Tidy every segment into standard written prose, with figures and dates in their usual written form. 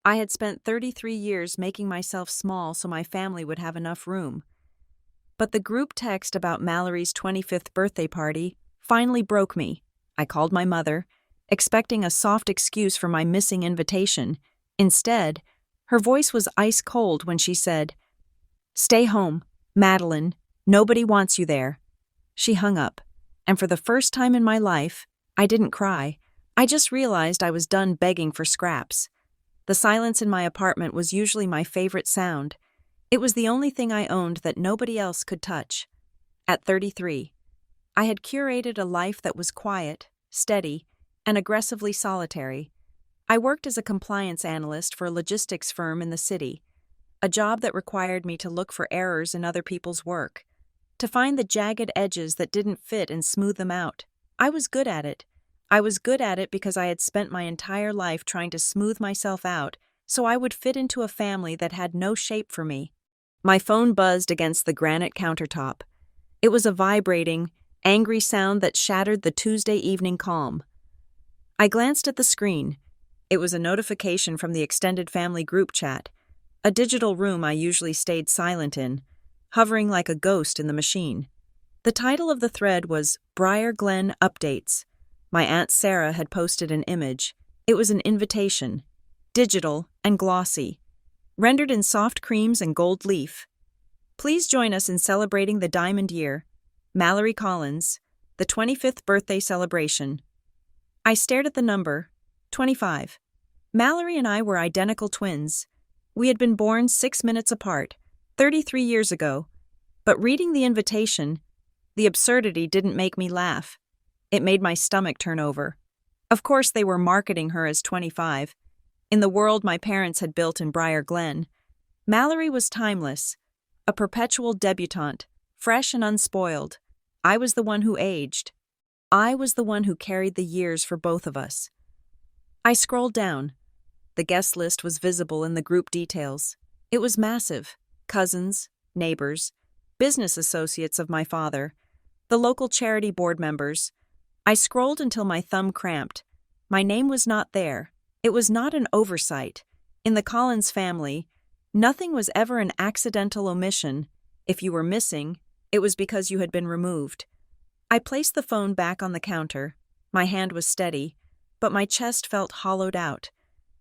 I had spent 33 years making myself small so my family would have enough room. But the group text about Mallory's 25th birthday party finally broke me. I called my mother, expecting a soft excuse for my missing invitation. Instead, her voice was ice cold when she said, "Stay home, Madeline. Nobody wants you there." She hung up, and for the first time in my life, I didn't cry. I just realized I was done begging for scraps. The silence in my apartment was usually my favorite sound. It was the only thing I owned that nobody else could touch. At 33, I had curated a life that was quiet, steady, and aggressively solitary. I worked as a compliance analyst for a logistics firm in the city, a job that required me to look for errors in other people's work, to find the jagged edges that didn't fit and smooth them out. I was good at it. I was good at it because I had spent my entire life trying to smooth myself out so I would fit into a family that had no shape for me. My phone buzzed against the granite countertop. It was a vibrating, angry sound that shattered the Tuesday evening calm. I glanced at the screen. It was a notification from the extended family group chat, a digital room I usually stayed silent in, hovering like a ghost in the machine. The title of the thread was Briar Glen Updates. My Aunt Sarah had posted an image. It was an invitation, digital and glossy, rendered in soft creams and gold leaf. Please join us in celebrating the Diamond Year. Mallory Collins, the 25th birthday celebration. I stared at the number, 25. Mallory and I were identical twins. We had been born 6 minutes apart, 33 years ago. But reading the invitation, the absurdity didn't make me laugh. It made my stomach turn over. Of course they were marketing her as 25. In the world my parents had built in Briar Glen, Mallory was timeless, a perpetual debutante, fresh and unspoiled. I was the one who aged. I was the one who carried the years for both of us. I scrolled down. The guest list was visible in the group details. It was massive. Cousins, neighbors, business associates of my father, the local charity board members. I scrolled until my thumb cramped. My name was not there. It was not an oversight. In the Collins family, nothing was ever an accidental omission. If you were missing, it was because you had been removed. I placed the phone back on the counter. My hand was steady, but my chest felt hollowed out,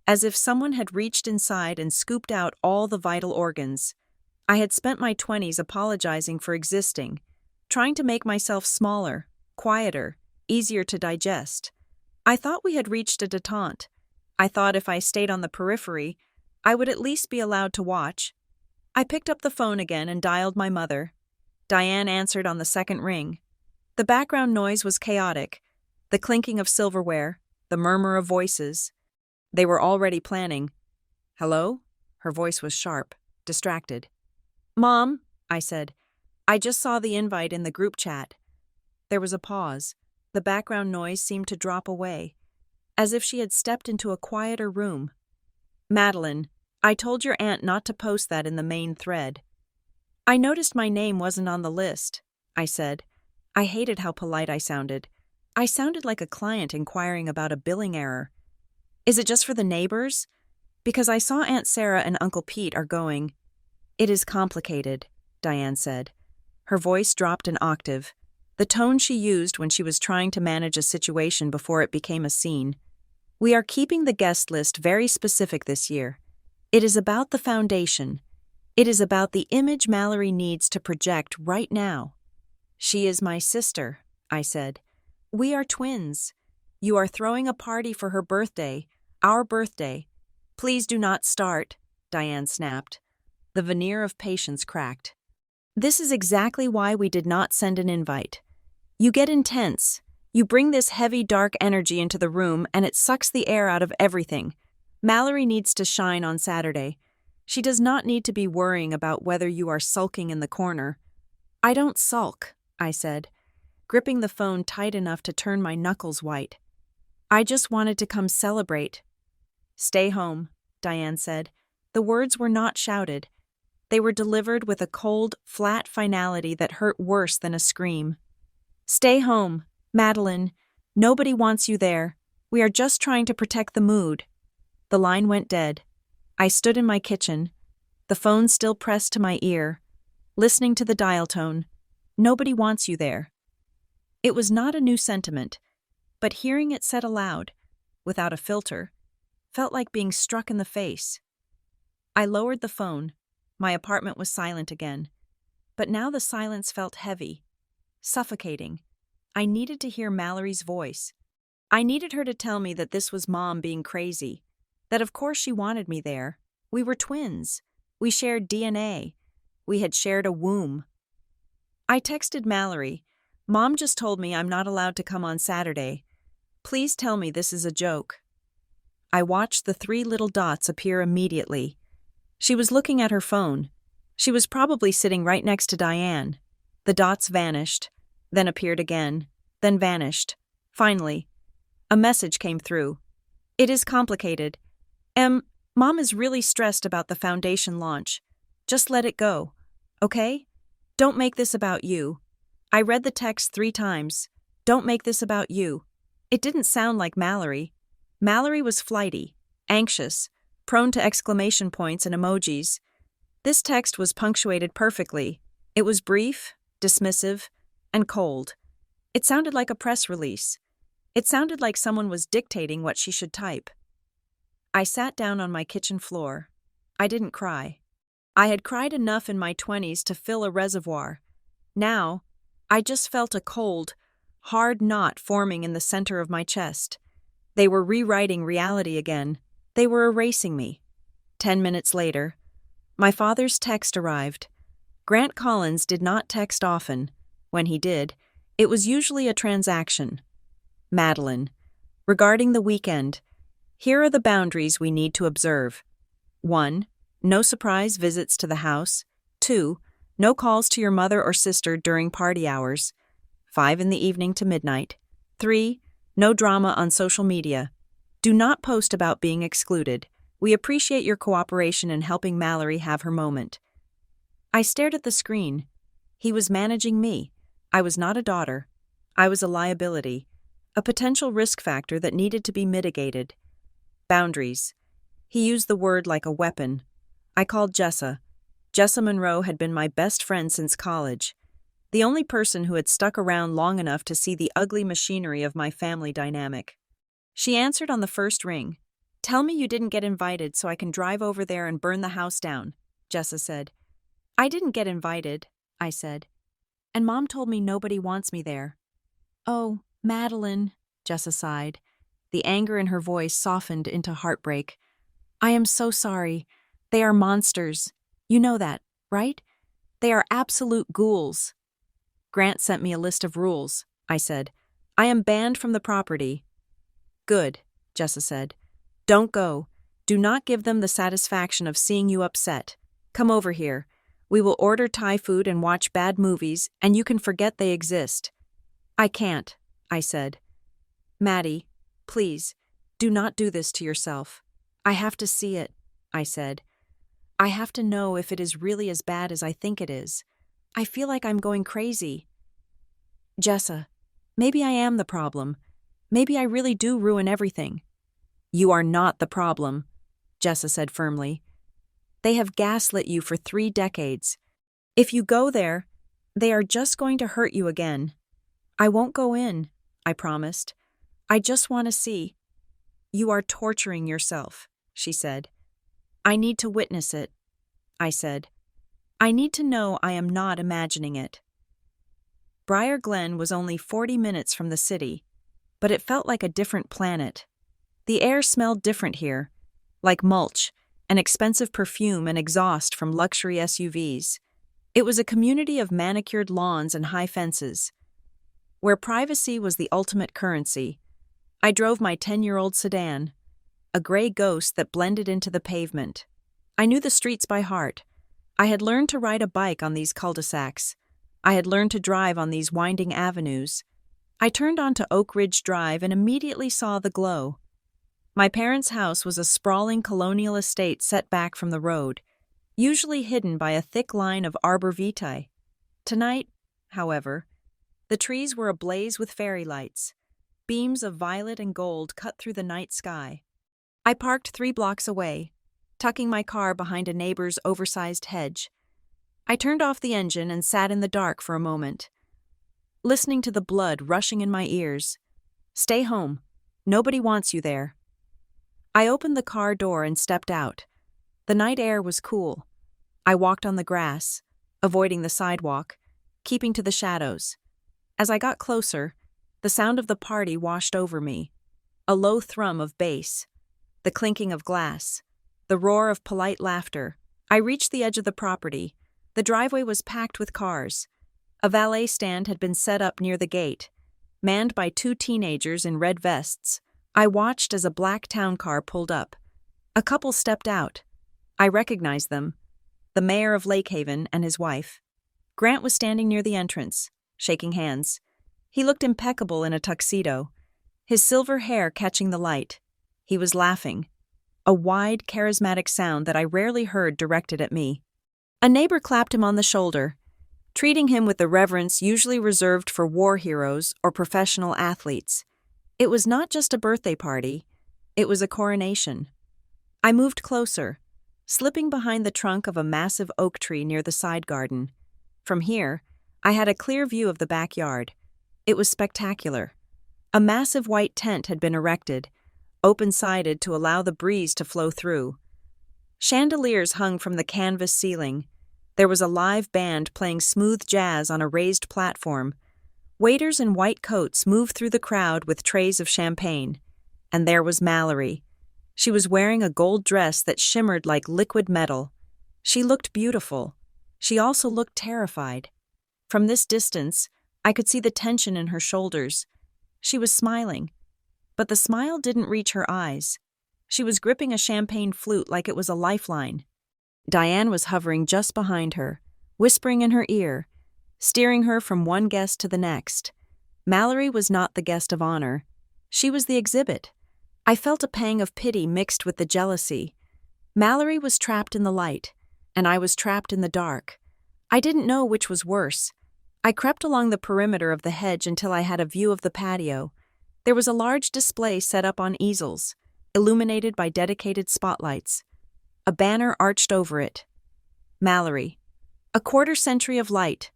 as if someone had reached inside and scooped out all the vital organs. I had spent my 20s apologizing for existing, trying to make myself smaller, quieter, easier to digest. I thought we had reached a detente. I thought if I stayed on the periphery, I would at least be allowed to watch. I picked up the phone again and dialed my mother. Diane answered on the second ring. The background noise was chaotic, the clinking of silverware, the murmur of voices. They were already planning. "Hello?" Her voice was sharp, distracted. "Mom," I said, "I just saw the invite in the group chat." There was a pause. The background noise seemed to drop away, as if she had stepped into a quieter room. "Madeline, I told your aunt not to post that in the main thread." "I noticed my name wasn't on the list," I said. I hated how polite I sounded. I sounded like a client inquiring about a billing error. "Is it just for the neighbors? Because I saw Aunt Sarah and Uncle Pete are going." "It is complicated," Diane said. Her voice dropped an octave, the tone she used when she was trying to manage a situation before it became a scene. "We are keeping the guest list very specific this year. It is about the foundation. It is about the image Mallory needs to project right now." "She is my sister," I said. "We are twins. You are throwing a party for her birthday, our birthday. Please do not start," Diane snapped. The veneer of patience cracked. "This is exactly why we did not send an invite. You get intense. You bring this heavy, dark energy into the room, and it sucks the air out of everything. Mallory needs to shine on Saturday. She does not need to be worrying about whether you are sulking in the corner." "I don't sulk," I said, gripping the phone tight enough to turn my knuckles white. "I just wanted to come celebrate." "Stay home," Diane said. The words were not shouted. They were delivered with a cold, flat finality that hurt worse than a scream. "Stay home, Madeline. Nobody wants you there. We are just trying to protect the mood." The line went dead. I stood in my kitchen, the phone still pressed to my ear, listening to the dial tone. Nobody wants you there. It was not a new sentiment, but hearing it said aloud, without a filter, felt like being struck in the face. I lowered the phone. My apartment was silent again. But now the silence felt heavy, suffocating. I needed to hear Mallory's voice. I needed her to tell me that this was Mom being crazy, that of course she wanted me there. We were twins. We shared DNA. We had shared a womb. I texted Mallory. Mom just told me I'm not allowed to come on Saturday. Please tell me this is a joke. I watched the 3 little dots appear immediately. She was looking at her phone. She was probably sitting right next to Diane. The dots vanished, then appeared again, then vanished. Finally, a message came through. It is complicated. Mom is really stressed about the foundation launch. Just let it go, okay? Don't make this about you. I read the text 3 times. Don't make this about you. It didn't sound like Mallory. Mallory was flighty, anxious, prone to exclamation points and emojis. This text was punctuated perfectly. It was brief, dismissive, and cold. It sounded like a press release. It sounded like someone was dictating what she should type. I sat down on my kitchen floor. I didn't cry. I had cried enough in my 20s to fill a reservoir. Now, I just felt a cold, hard knot forming in the center of my chest. They were rewriting reality again. They were erasing me. 10 minutes later, my father's text arrived. Grant Collins did not text often. When he did, it was usually a transaction. Madeline, regarding the weekend, here are the boundaries we need to observe. 1. No surprise visits to the house. 2. No calls to your mother or sister during party hours. 5 in the evening to midnight. 3. No drama on social media. Do not post about being excluded. We appreciate your cooperation in helping Mallory have her moment. I stared at the screen. He was managing me. I was not a daughter. I was a liability, a potential risk factor that needed to be mitigated. Boundaries. He used the word like a weapon. I called Jessa. Jessa Monroe had been my best friend since college, the only person who had stuck around long enough to see the ugly machinery of my family dynamic. She answered on the first ring. Tell me you didn't get invited so I can drive over there and burn the house down, Jessa said. I didn't get invited, I said. And Mom told me nobody wants me there. Oh, Madeline, Jessa sighed. The anger in her voice softened into heartbreak. I am so sorry. They are monsters. You know that, right? They are absolute ghouls. Grant sent me a list of rules, I said. I am banned from the property. Good, Jessa said. Don't go. Do not give them the satisfaction of seeing you upset. Come over here. We will order Thai food and watch bad movies, and you can forget they exist. I can't, I said. Maddie, please, do not do this to yourself. I have to see it, I said. I have to know if it is really as bad as I think it is. I feel like I'm going crazy. Jessa, maybe I am the problem. Maybe I really do ruin everything. You are not the problem, Jessa said firmly. They have gaslit you for 3 decades. If you go there, they are just going to hurt you again. I won't go in, I promised. I just want to see. You are torturing yourself, she said. I need to witness it, I said. I need to know I am not imagining it. Briar Glen was only 40 minutes from the city, but it felt like a different planet. The air smelled different here, like mulch, an expensive perfume and exhaust from luxury SUVs. It was a community of manicured lawns and high fences. Where privacy was the ultimate currency, I drove my 10-year-old sedan, a gray ghost that blended into the pavement. I knew the streets by heart. I had learned to ride a bike on these cul-de-sacs. I had learned to drive on these winding avenues. I turned onto Oak Ridge Drive and immediately saw the glow. My parents' house was a sprawling colonial estate set back from the road, usually hidden by a thick line of arbor vitae. Tonight, however, the trees were ablaze with fairy lights. Beams of violet and gold cut through the night sky. I parked 3 blocks away. tucking my car behind a neighbor's oversized hedge. I turned off the engine and sat in the dark for a moment, listening to the blood rushing in my ears. Stay home. Nobody wants you there. I opened the car door and stepped out. The night air was cool. I walked on the grass, avoiding the sidewalk, keeping to the shadows. As I got closer, the sound of the party washed over me. A low thrum of bass, the clinking of glass, the roar of polite laughter. I reached the edge of the property. The driveway was packed with cars. A valet stand had been set up near the gate, manned by two teenagers in red vests. I watched as a black town car pulled up. A couple stepped out. I recognized them, the mayor of Lake Haven and his wife. Grant was standing near the entrance, shaking hands. He looked impeccable in a tuxedo, his silver hair catching the light. He was laughing, a wide, charismatic sound that I rarely heard directed at me. A neighbor clapped him on the shoulder, treating him with the reverence usually reserved for war heroes or professional athletes. It was not just a birthday party, it was a coronation. I moved closer, slipping behind the trunk of a massive oak tree near the side garden. From here, I had a clear view of the backyard. It was spectacular. A massive white tent had been erected, open-sided to allow the breeze to flow through. Chandeliers hung from the canvas ceiling. There was a live band playing smooth jazz on a raised platform. Waiters in white coats moved through the crowd with trays of champagne. And there was Mallory. She was wearing a gold dress that shimmered like liquid metal. She looked beautiful. She also looked terrified. From this distance, I could see the tension in her shoulders. She was smiling, but the smile didn't reach her eyes. She was gripping a champagne flute like it was a lifeline. Diane was hovering just behind her, whispering in her ear, steering her from one guest to the next. Mallory was not the guest of honor. She was the exhibit. I felt a pang of pity mixed with the jealousy. Mallory was trapped in the light, and I was trapped in the dark. I didn't know which was worse. I crept along the perimeter of the hedge until I had a view of the patio. There was a large display set up on easels, illuminated by dedicated spotlights. A banner arched over it. Mallory. A quarter-century of light.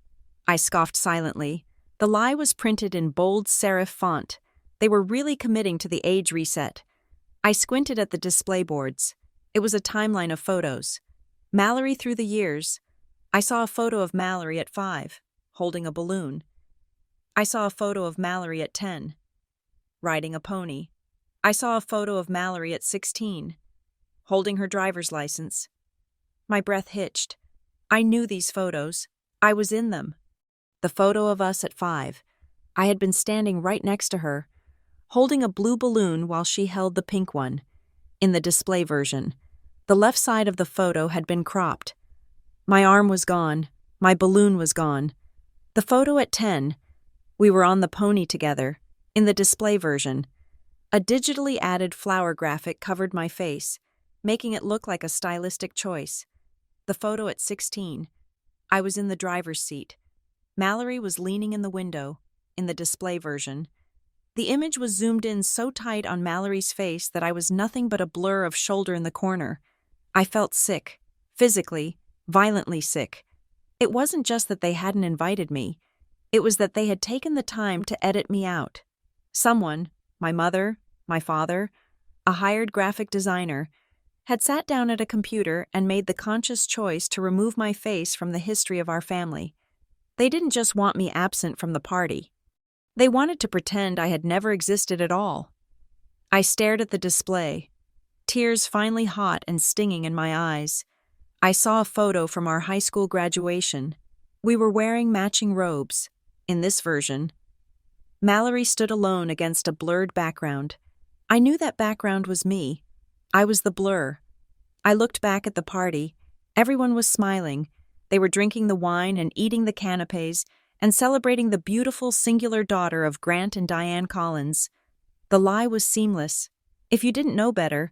I scoffed silently. The lie was printed in bold serif font. They were really committing to the age reset. I squinted at the display boards. It was a timeline of photos. Mallory through the years. I saw a photo of Mallory at 5, holding a balloon. I saw a photo of Mallory at 10, riding a pony. I saw a photo of Mallory at 16, holding her driver's license. My breath hitched. I knew these photos. I was in them. The photo of us at 5. I had been standing right next to her, holding a blue balloon while she held the pink one. In the display version, the left side of the photo had been cropped. My arm was gone. My balloon was gone. The photo at 10, we were on the pony together. In the display version, a digitally added flower graphic covered my face, making it look like a stylistic choice. The photo at 16, I was in the driver's seat. Mallory was leaning in the window. In the display version, the image was zoomed in so tight on Mallory's face that I was nothing but a blur of shoulder in the corner. I felt sick, physically, violently sick. It wasn't just that they hadn't invited me. It was that they had taken the time to edit me out. Someone, my mother, my father, a hired graphic designer, had sat down at a computer and made the conscious choice to remove my face from the history of our family. They didn't just want me absent from the party. They wanted to pretend I had never existed at all. I stared at the display, tears finally hot and stinging in my eyes. I saw a photo from our high school graduation. We were wearing matching robes. In this version, Mallory stood alone against a blurred background. I knew that background was me. I was the blur. I looked back at the party. Everyone was smiling. They were drinking the wine and eating the canapes and celebrating the beautiful singular daughter of Grant and Diane Collins. The lie was seamless. If you didn't know better,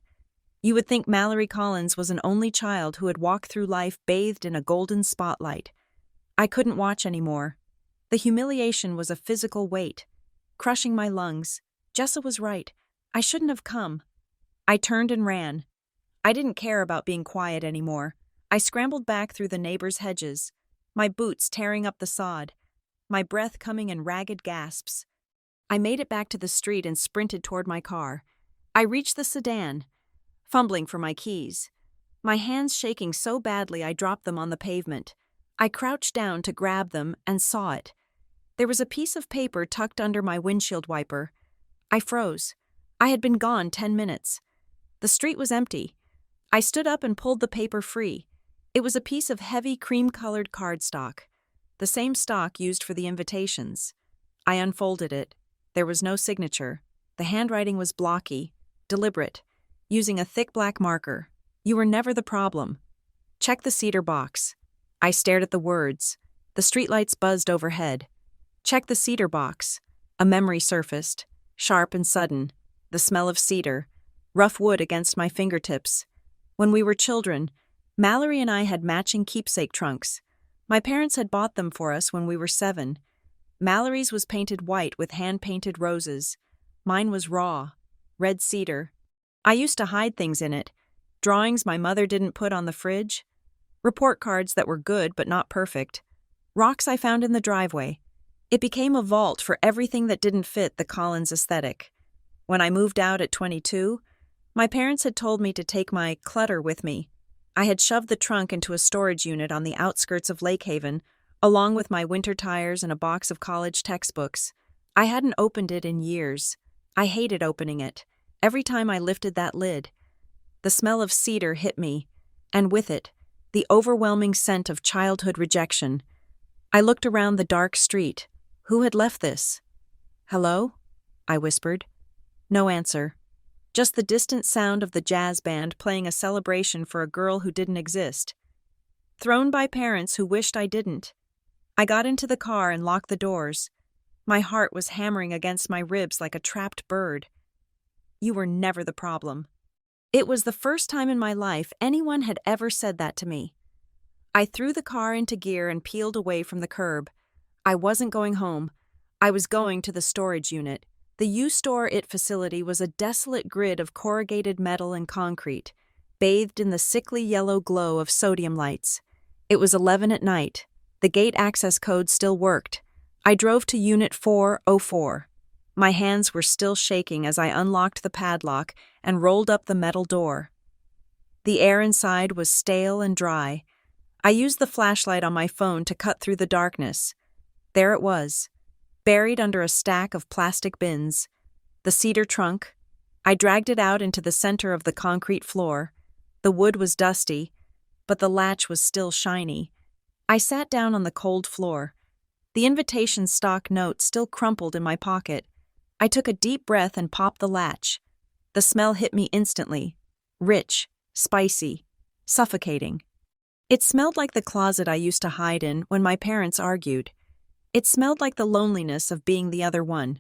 you would think Mallory Collins was an only child who had walked through life bathed in a golden spotlight. I couldn't watch anymore. The humiliation was a physical weight, crushing my lungs. Jessa was right. I shouldn't have come. I turned and ran. I didn't care about being quiet anymore. I scrambled back through the neighbors' hedges, my boots tearing up the sod, my breath coming in ragged gasps. I made it back to the street and sprinted toward my car. I reached the sedan, fumbling for my keys. My hands shaking so badly I dropped them on the pavement. I crouched down to grab them and saw it. There was a piece of paper tucked under my windshield wiper. I froze. I had been gone 10 minutes. The street was empty. I stood up and pulled the paper free. It was a piece of heavy cream-colored cardstock, the same stock used for the invitations. I unfolded it. There was no signature. The handwriting was blocky, deliberate, using a thick black marker. You were never the problem. Check the CEDAR box. I stared at the words. The streetlights buzzed overhead. Check the CEDAR box. A memory surfaced, sharp and sudden. The smell of cedar, rough wood against my fingertips. When we were children, Mallory and I had matching keepsake trunks. My parents had bought them for us when we were 7. Mallory's was painted white with hand-painted roses. Mine was raw, red cedar. I used to hide things in it. Drawings my mother didn't put on the fridge. Report cards that were good but not perfect. Rocks I found in the driveway. It became a vault for everything that didn't fit the Collins aesthetic. When I moved out at 22, my parents had told me to take my clutter with me. I had shoved the trunk into a storage unit on the outskirts of Lake Haven, along with my winter tires and a box of college textbooks. I hadn't opened it in years. I hated opening it. Every time I lifted that lid, the smell of cedar hit me, and with it, the overwhelming scent of childhood rejection. I looked around the dark street. Who had left this? "Hello?" I whispered. No answer. Just the distant sound of the jazz band playing a celebration for a girl who didn't exist. Thrown by parents who wished I didn't. I got into the car and locked the doors. My heart was hammering against my ribs like a trapped bird. You were never the problem. It was the first time in my life anyone had ever said that to me. I threw the car into gear and peeled away from the curb. I wasn't going home. I was going to the storage unit. The U-Store IT facility was a desolate grid of corrugated metal and concrete, bathed in the sickly yellow glow of sodium lights. It was 11 at night. The gate access code still worked. I drove to Unit 404. My hands were still shaking as I unlocked the padlock and rolled up the metal door. The air inside was stale and dry. I used the flashlight on my phone to cut through the darkness. There it was, buried under a stack of plastic bins. The cedar trunk. I dragged it out into the center of the concrete floor. The wood was dusty, but the latch was still shiny. I sat down on the cold floor. The invitation stock note still crumpled in my pocket. I took a deep breath and popped the latch. The smell hit me instantly. Rich, spicy, suffocating. It smelled like the closet I used to hide in when my parents argued. It smelled like the loneliness of being the other one.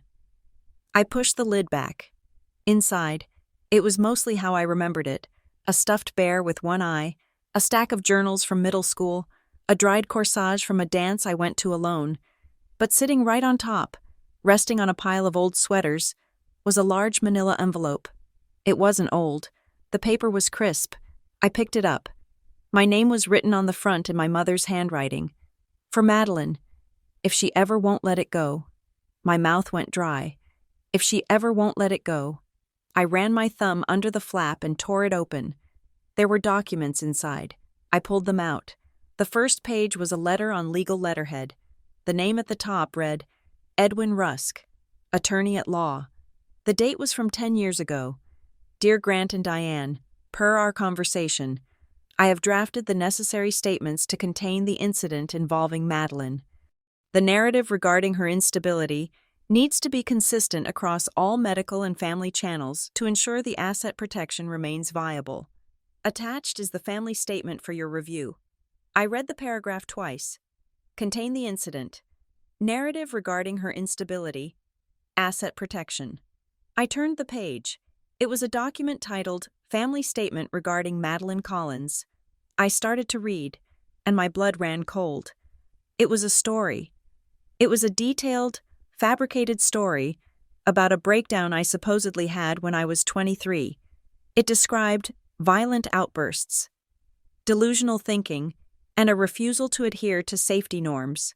I pushed the lid back. Inside, it was mostly how I remembered it. A stuffed bear with one eye, a stack of journals from middle school, a dried corsage from a dance I went to alone. But sitting right on top, resting on a pile of old sweaters, was a large manila envelope. It wasn't old. The paper was crisp. I picked it up. My name was written on the front in my mother's handwriting. For Madeline. If she ever won't let it go. My mouth went dry. If she ever won't let it go. I ran my thumb under the flap and tore it open. There were documents inside. I pulled them out. The first page was a letter on legal letterhead. The name at the top read, Edwin Rusk, attorney at law. The date was from 10 years ago. Dear Grant and Diane, per our conversation, I have drafted the necessary statements to contain the incident involving Madeline. The narrative regarding her instability needs to be consistent across all medical and family channels to ensure the asset protection remains viable. Attached is the family statement for your review. I read the paragraph twice. Contain the incident. Narrative regarding her instability. Asset protection. I turned the page. It was a document titled Family Statement Regarding Madeline Collins. I started to read, and my blood ran cold. It was a story. It was a detailed, fabricated story about a breakdown I supposedly had when I was 23. It described violent outbursts, delusional thinking, and a refusal to adhere to safety norms.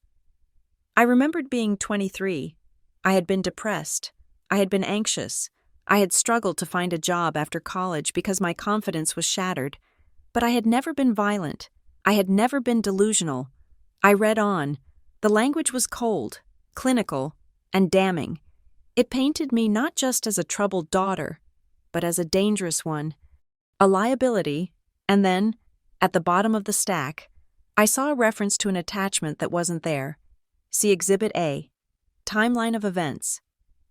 I remembered being 23. I had been depressed. I had been anxious. I had struggled to find a job after college because my confidence was shattered. But I had never been violent. I had never been delusional. I read on. The language was cold, clinical, and damning. It painted me not just as a troubled daughter, but as a dangerous one, a liability, and then, at the bottom of the stack, I saw a reference to an attachment that wasn't there. See Exhibit A. Timeline of events.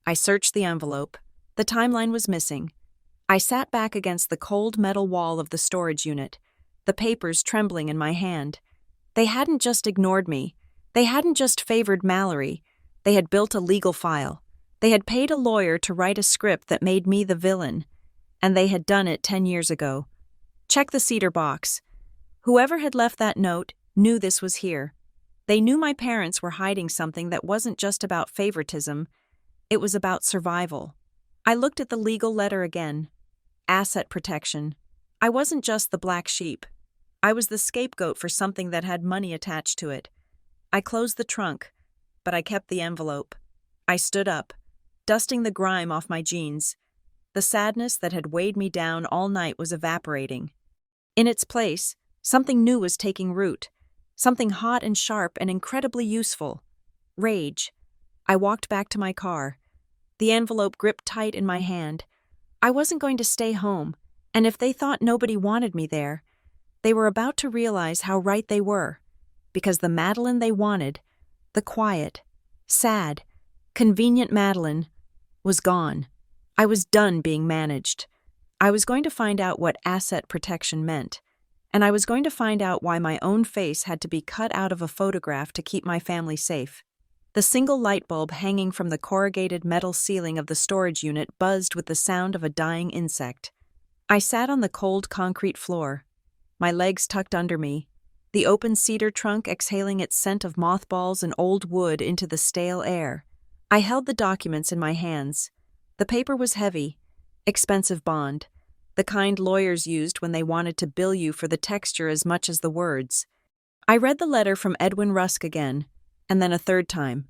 I searched the envelope. The timeline was missing. I sat back against the cold metal wall of the storage unit, the papers trembling in my hand. They hadn't just ignored me. They hadn't just favored Mallory. They had built a legal file. They had paid a lawyer to write a script that made me the villain. And they had done it 10 years ago. Check the CEDAR box. Whoever had left that note knew this was here. They knew my parents were hiding something that wasn't just about favoritism. It was about survival. I looked at the legal letter again. Asset protection. I wasn't just the black sheep. I was the scapegoat for something that had money attached to it. I closed the trunk, but I kept the envelope. I stood up, dusting the grime off my jeans. The sadness that had weighed me down all night was evaporating. In its place, something new was taking root, something hot and sharp and incredibly useful. Rage. I walked back to my car, the envelope gripped tight in my hand. I wasn't going to stay home, and if they thought nobody wanted me there, they were about to realize how right they were, because the Madeline they wanted, the quiet, sad, convenient Madeline, was gone. I was done being managed. I was going to find out what asset protection meant, and I was going to find out why my own face had to be cut out of a photograph to keep my family safe. The single light bulb hanging from the corrugated metal ceiling of the storage unit buzzed with the sound of a dying insect. I sat on the cold concrete floor, my legs tucked under me, the open cedar trunk exhaling its scent of mothballs and old wood into the stale air. I held the documents in my hands. The paper was heavy, expensive bond, the kind lawyers used when they wanted to bill you for the texture as much as the words. I read the letter from Edwin Rusk again, and then a third time.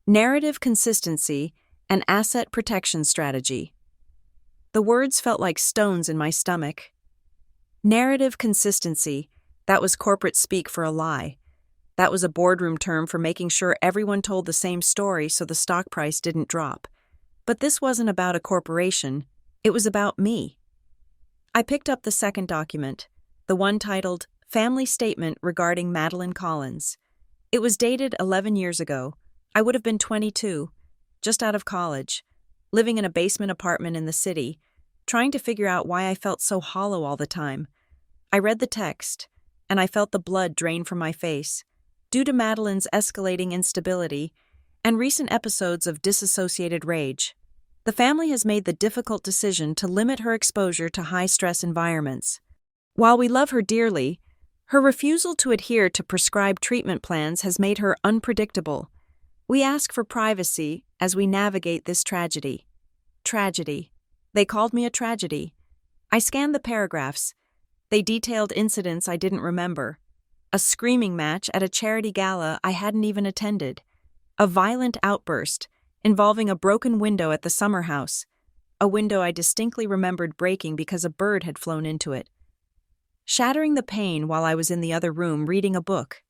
Narrative consistency and asset protection strategy. The words felt like stones in my stomach. Narrative consistency, that was corporate speak for a lie. That was a boardroom term for making sure everyone told the same story so the stock price didn't drop. But this wasn't about a corporation, it was about me. I picked up the second document, the one titled Family Statement Regarding Madeline Collins. It was dated 11 years ago. I would have been 22, just out of college, living in a basement apartment in the city, trying to figure out why I felt so hollow all the time. I read the text, and I felt the blood drain from my face, due to Madeline's escalating instability and recent episodes of disassociated rage. The family has made the difficult decision to limit her exposure to high-stress environments. While we love her dearly, her refusal to adhere to prescribed treatment plans has made her unpredictable. We ask for privacy as we navigate this tragedy. Tragedy. They called me a tragedy. I scanned the paragraphs. They detailed incidents I didn't remember. A screaming match at a charity gala I hadn't even attended. A violent outburst involving a broken window at the summer house. A window I distinctly remembered breaking because a bird had flown into it. Shattering the pane while I was in the other room reading a book.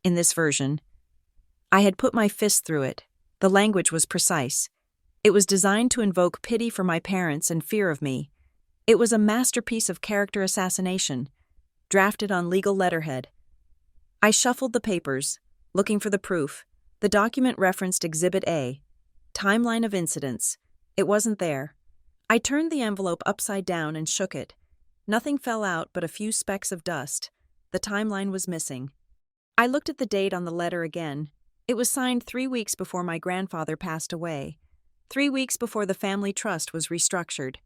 In this version, I had put my fist through it. The language was precise. It was designed to invoke pity for my parents and fear of me. It was a masterpiece of character assassination, drafted on legal letterhead. I shuffled the papers, looking for the proof. The document referenced Exhibit A, timeline of incidents. It wasn't there. I turned the envelope upside down and shook it. Nothing fell out but a few specks of dust. The timeline was missing. I looked at the date on the letter again. It was signed 3 weeks before my grandfather passed away. 3 weeks before the family trust was restructured.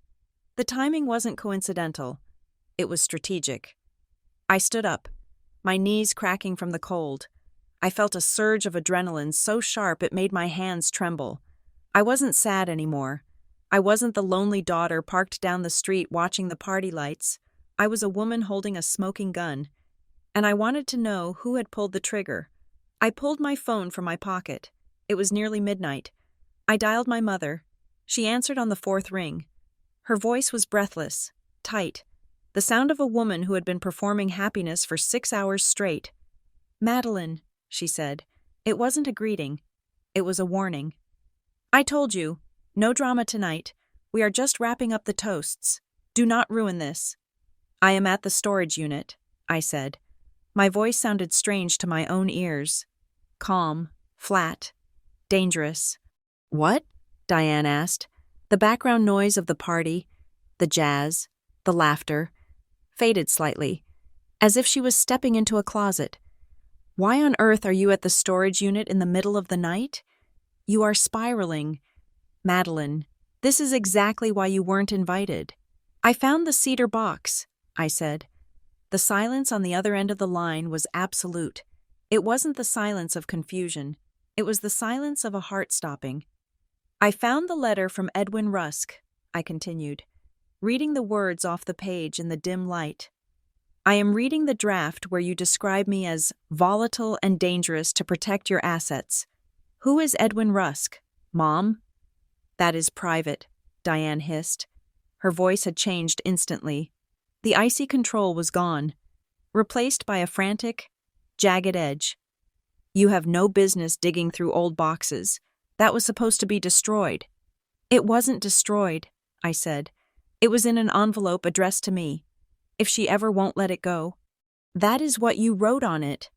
The timing wasn't coincidental. It was strategic. I stood up, my knees cracking from the cold. I felt a surge of adrenaline so sharp it made my hands tremble. I wasn't sad anymore. I wasn't the lonely daughter parked down the street watching the party lights. I was a woman holding a smoking gun. And I wanted to know who had pulled the trigger. I pulled my phone from my pocket. It was nearly midnight. I dialed my mother. She answered on the fourth ring. Her voice was breathless, tight, the sound of a woman who had been performing happiness for 6 hours straight. "Madeline," she said. It wasn't a greeting. It was a warning. "I told you. No drama tonight. We are just wrapping up the toasts. Do not ruin this." "I am at the storage unit," I said. My voice sounded strange to my own ears. Calm, flat, dangerous. "What?" Diane asked. The background noise of the party, the jazz, the laughter, faded slightly, as if she was stepping into a closet. "Why on earth are you at the storage unit in the middle of the night? You are spiraling. Madeline, this is exactly why you weren't invited." "I found the cedar box," I said. The silence on the other end of the line was absolute. It wasn't the silence of confusion. It was the silence of a heart stopping. "I found the letter from Edwin Rusk," I continued, reading the words off the page in the dim light. "I am reading the draft where you describe me as volatile and dangerous to protect your assets. Who is Edwin Rusk, Mom?" "That is private," Diane hissed. Her voice had changed instantly. The icy control was gone, replaced by a frantic, jagged edge. "You have no business digging through old boxes. That was supposed to be destroyed." "It wasn't destroyed," I said. "It was in an envelope addressed to me. If she ever won't let it go." "That is what you wrote on it."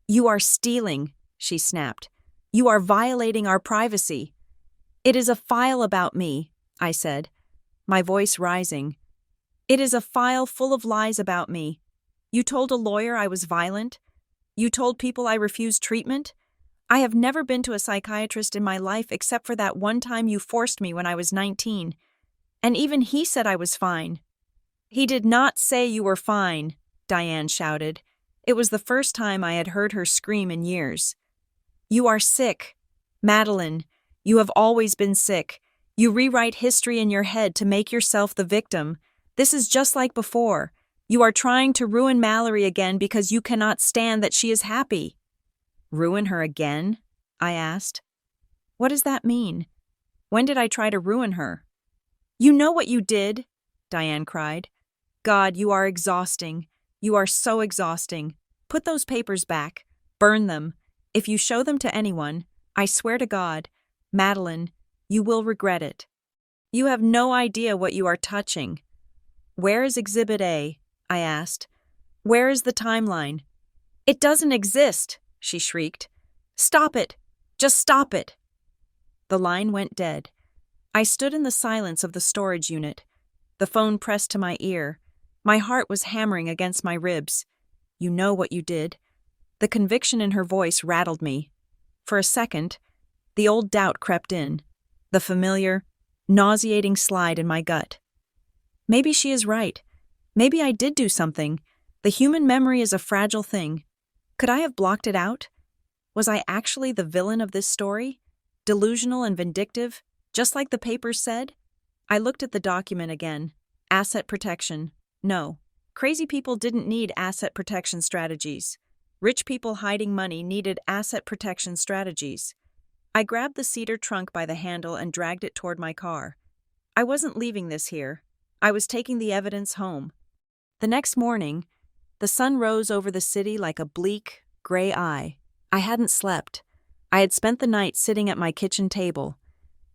"You are stealing," she snapped. "You are violating our privacy." "It is a file about me," I said, my voice rising. "It is a file full of lies about me. You told a lawyer I was violent. You told people I refused treatment. I have never been to a psychiatrist in my life except for that one time you forced me when I was 19. And even he said I was fine." "He did not say you were fine," Diane shouted. It was the first time I had heard her scream in years. "You are sick. Madeline, you have always been sick. You rewrite history in your head to make yourself the victim. This is just like before. You are trying to ruin Mallory again because you cannot stand that she is happy." "Ruin her again?" I asked. "What does that mean? When did I try to ruin her?" "You know what you did," Diane cried. "God, you are exhausting. You are so exhausting. Put those papers back. Burn them. If you show them to anyone, I swear to God, Madeline, you will regret it. You have no idea what you are touching." "Where is Exhibit A?" I asked. "Where is the timeline?" "It doesn't exist," she shrieked. "Stop it. Just stop it." The line went dead. I stood in the silence of the storage unit, the phone pressed to my ear. My heart was hammering against my ribs. "You know what you did." The conviction in her voice rattled me. For a second, the old doubt crept in, the familiar, nauseating slide in my gut. Maybe she is right. Maybe I did do something. The human memory is a fragile thing. Could I have blocked it out? Was I actually the villain of this story? Delusional and vindictive, just like the papers said? I looked at the document again. Asset protection. No. Crazy people didn't need asset protection strategies. Rich people hiding money needed asset protection strategies. I grabbed the cedar trunk by the handle and dragged it toward my car. I wasn't leaving this here. I was taking the evidence home. The next morning, the sun rose over the city like a bleak, gray eye. I hadn't slept. I had spent the night sitting at my kitchen table,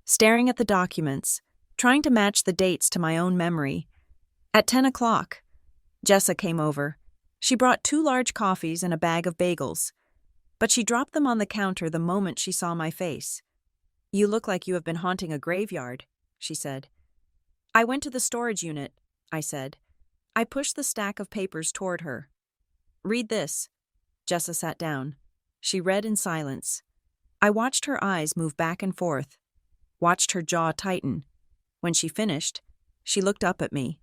staring at the documents, trying to match the dates to my own memory. At 10 o'clock, Jessa came over. She brought 2 large coffees and a bag of bagels, but she dropped them on the counter the moment she saw my face. "You look like you have been haunting a graveyard," she said. "I went to the storage unit," I said. I pushed the stack of papers toward her. "Read this." Jessa sat down. She read in silence. I watched her eyes move back and forth, watched her jaw tighten. When she finished, she looked up at me.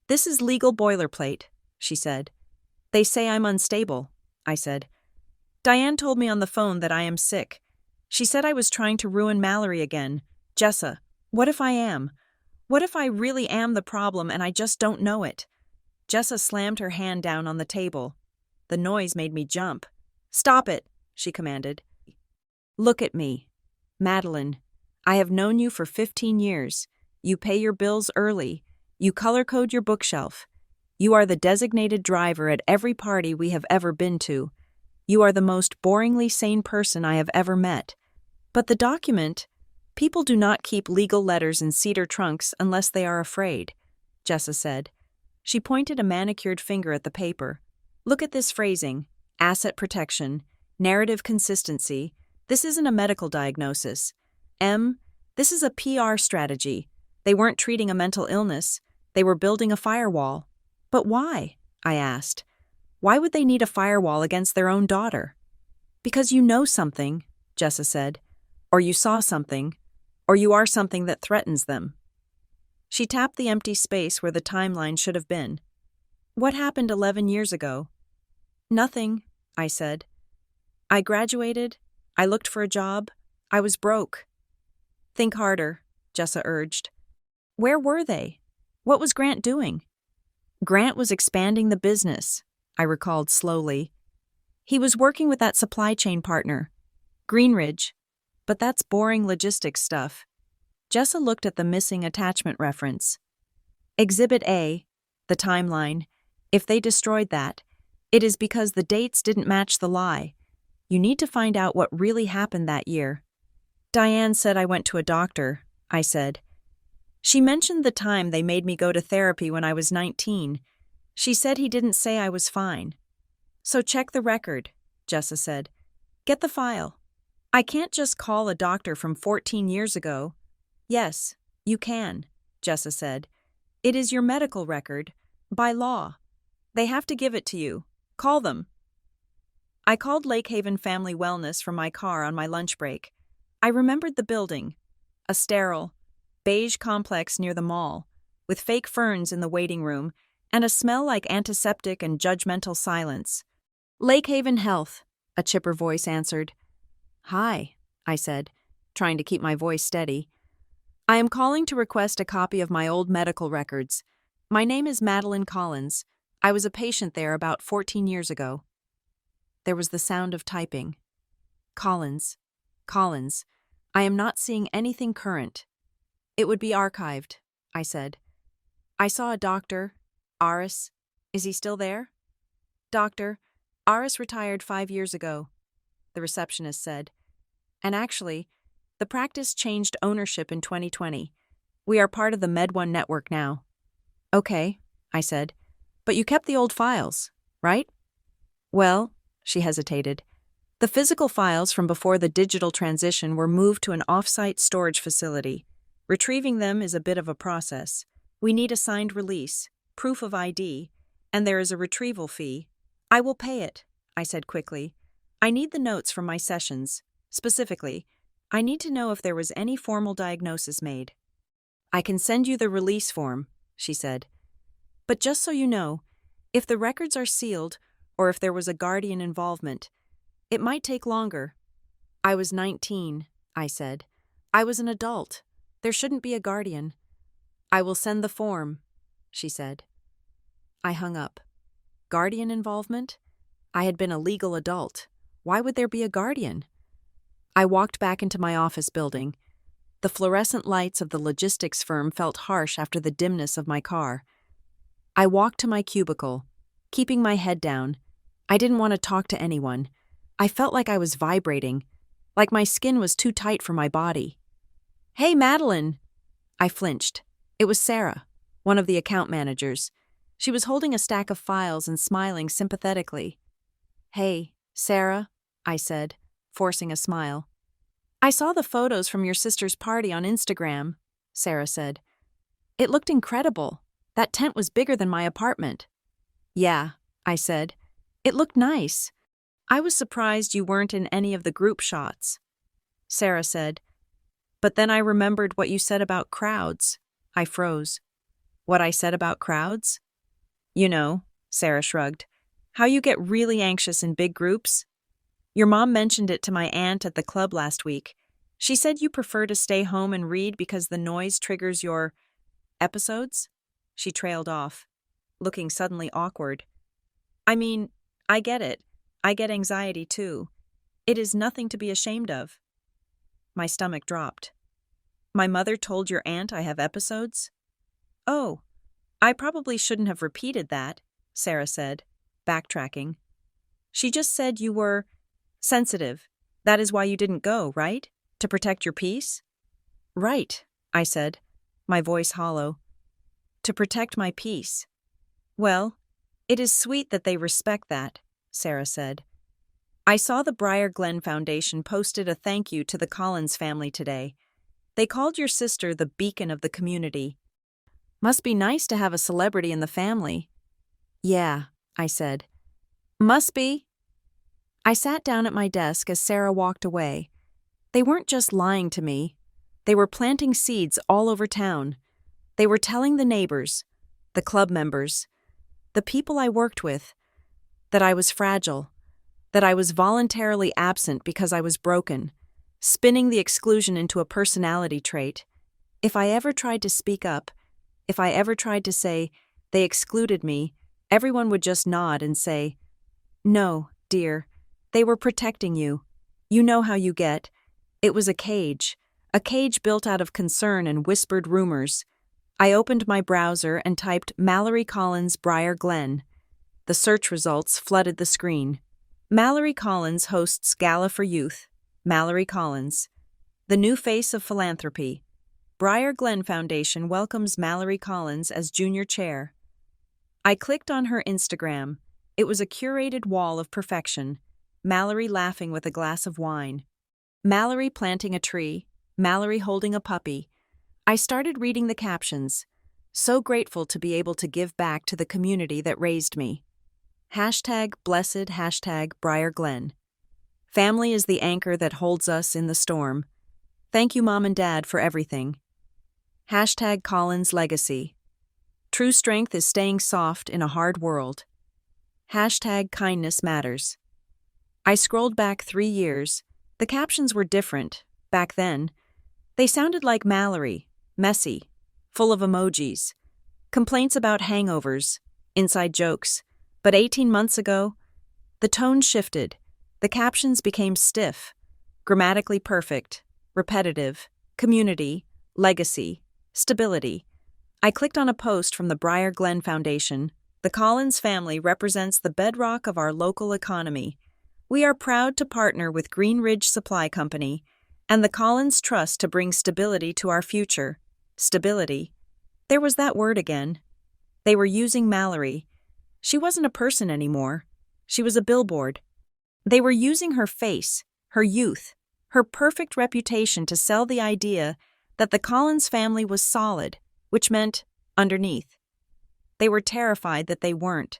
"This is legal boilerplate," she said. "They say I'm unstable," I said. "Diane told me on the phone that I am sick. She said I was trying to ruin Mallory again. Jessa, What if I am? What if I really am the problem and I just don't know it? Jessa slammed her hand down on the table. The noise made me jump. "Stop it," she commanded. "Look at me. Madeline, I have known you for 15 years. You pay your bills early. You color code your bookshelf. You are the designated driver at every party we have ever been to. You are the most boringly sane person I have ever met. But the document, people do not keep legal letters in cedar trunks unless they are afraid," Jessa said. She pointed a manicured finger at the paper. "Look at this phrasing: asset protection, narrative consistency. This isn't a medical diagnosis. This is a PR strategy. They weren't treating a mental illness. They were building a firewall." "But why?" I asked. "Why would they need a firewall against their own daughter?" "Because you know something," Jessa said. "Or you saw something. Or you are something that threatens them." She tapped the empty space where the timeline should have been. "What happened 11 years ago?" "Nothing," I said. "I graduated. I looked for a job. I was broke." "Think harder," Jessa urged. "Where were they? What was Grant doing?" "Grant was expanding the business," I recalled slowly. "He was working with that supply chain partner, Greenridge. But that's boring logistics stuff." Jessa looked at the missing attachment reference. "Exhibit A, the timeline. If they destroyed that, it is because the dates didn't match the lie. You need to find out what really happened that year." "Diane said I went to a doctor," I said. "She mentioned the time they made me go to therapy when I was 19. She said he didn't say I was fine." "So check the record," Jessa said. "Get the file. I can't just call a doctor from 14 years ago." "Yes, you can," Jessa said. "It is your medical record, by law. They have to give it to you. Call them." I called Lake Haven Family Wellness from my car on my lunch break. I remembered the building, a sterile, beige complex near the mall, with fake ferns in the waiting room and a smell like antiseptic and judgmental silence. "Lake Haven Health," a chipper voice answered. "Hi," I said, trying to keep my voice steady. "I am calling to request a copy of my old medical records. My name is Madeline Collins. I was a patient there about 14 years ago." There was the sound of typing. "Collins. Collins. I am not seeing anything current." "It would be archived," I said. "I saw a doctor, Aris. Is he still there?" "Doctor, Aris retired 5 years ago," the receptionist said. "And actually, the practice changed ownership in 2020. We are part of the MedOne network now." "Okay," I said. "But you kept the old files, right?" "Well," she hesitated. "The physical files from before the digital transition were moved to an off-site storage facility. Retrieving them is a bit of a process. We need a signed release, proof of ID, and there is a retrieval fee." "I will pay it," I said quickly. "I need the notes from my sessions. Specifically, I need to know if there was any formal diagnosis made." "I can send you the release form," she said. "But just so you know, if the records are sealed or if there was a guardian involvement, it might take longer." "I was 19, I said. "I was an adult. There shouldn't be a guardian." "I will send the form," she said. I hung up. Guardian involvement? I had been a legal adult. Why would there be a guardian? I walked back into my office building. The fluorescent lights of the logistics firm felt harsh after the dimness of my car. I walked to my cubicle, keeping my head down. I didn't want to talk to anyone. I felt like I was vibrating, like my skin was too tight for my body. "Hey, Madeline!" I flinched. It was Sarah, one of the account managers. She was holding a stack of files and smiling sympathetically. "Hey, Sarah," I said, forcing a smile. "I saw the photos from your sister's party on Instagram," Sarah said. "It looked incredible. That tent was bigger than my apartment." "Yeah," I said. "It looked nice. I was surprised you weren't in any of the group shots." Sarah said, "But then I remembered what you said about crowds." I froze. "What I said about crowds?" "You know," Sarah shrugged, "how you get really anxious in big groups. Your mom mentioned it to my aunt at the club last week. She said you prefer to stay home and read because the noise triggers your episodes? She trailed off, looking suddenly awkward. I mean, I get it. I get anxiety too. It is nothing to be ashamed of. My stomach dropped. My mother told your aunt I have episodes? Oh, I probably shouldn't have repeated that, Sarah said, backtracking. She just said you were sensitive. That is why you didn't go, right? To protect your peace? Right, I said, my voice hollow. To protect my peace. Well, it is sweet that they respect that, Sarah said. I saw the Briar Glen Foundation posted a thank you to the Collins family today. They called your sister the beacon of the community. Must be nice to have a celebrity in the family. Yeah, I said. Must be. I sat down at my desk as Sarah walked away. They weren't just lying to me. They were planting seeds all over town. They were telling the neighbors, the club members, the people I worked with, that I was fragile, that I was voluntarily absent because I was broken, spinning the exclusion into a personality trait. If I ever tried to speak up, if I ever tried to say, they excluded me, everyone would just nod and say, no, dear, they were protecting you. You know how you get. It was a cage built out of concern and whispered rumors. I opened my browser and typed Mallory Collins Briar Glen. The search results flooded the screen. Mallory Collins hosts Gala for Youth. Mallory Collins. The new face of philanthropy. Briar Glen Foundation welcomes Mallory Collins as junior chair. I clicked on her Instagram. It was a curated wall of perfection. Mallory laughing with a glass of wine. Mallory planting a tree. Mallory holding a puppy. I started reading the captions. So grateful to be able to give back to the community that raised me. #blessed Briar Glen. Family is the anchor that holds us in the storm. Thank you, Mom and Dad, for everything. #Collins Legacy. True strength is staying soft in a hard world. #Kindness matters. I scrolled back 3 years. The captions were different, back then. They sounded like Mallory, messy, full of emojis, complaints about hangovers, inside jokes. But 18 months ago, the tone shifted. The captions became stiff, grammatically perfect, repetitive, community, legacy, stability. I clicked on a post from the Briar Glen Foundation. The Collins family represents the bedrock of our local economy. We are proud to partner with Green Ridge Supply Company and the Collins Trust to bring stability to our future. Stability. There was that word again. They were using Mallory. She wasn't a person anymore. She was a billboard. They were using her face, her youth, her perfect reputation to sell the idea that the Collins family was solid, which meant underneath. They were terrified that they weren't.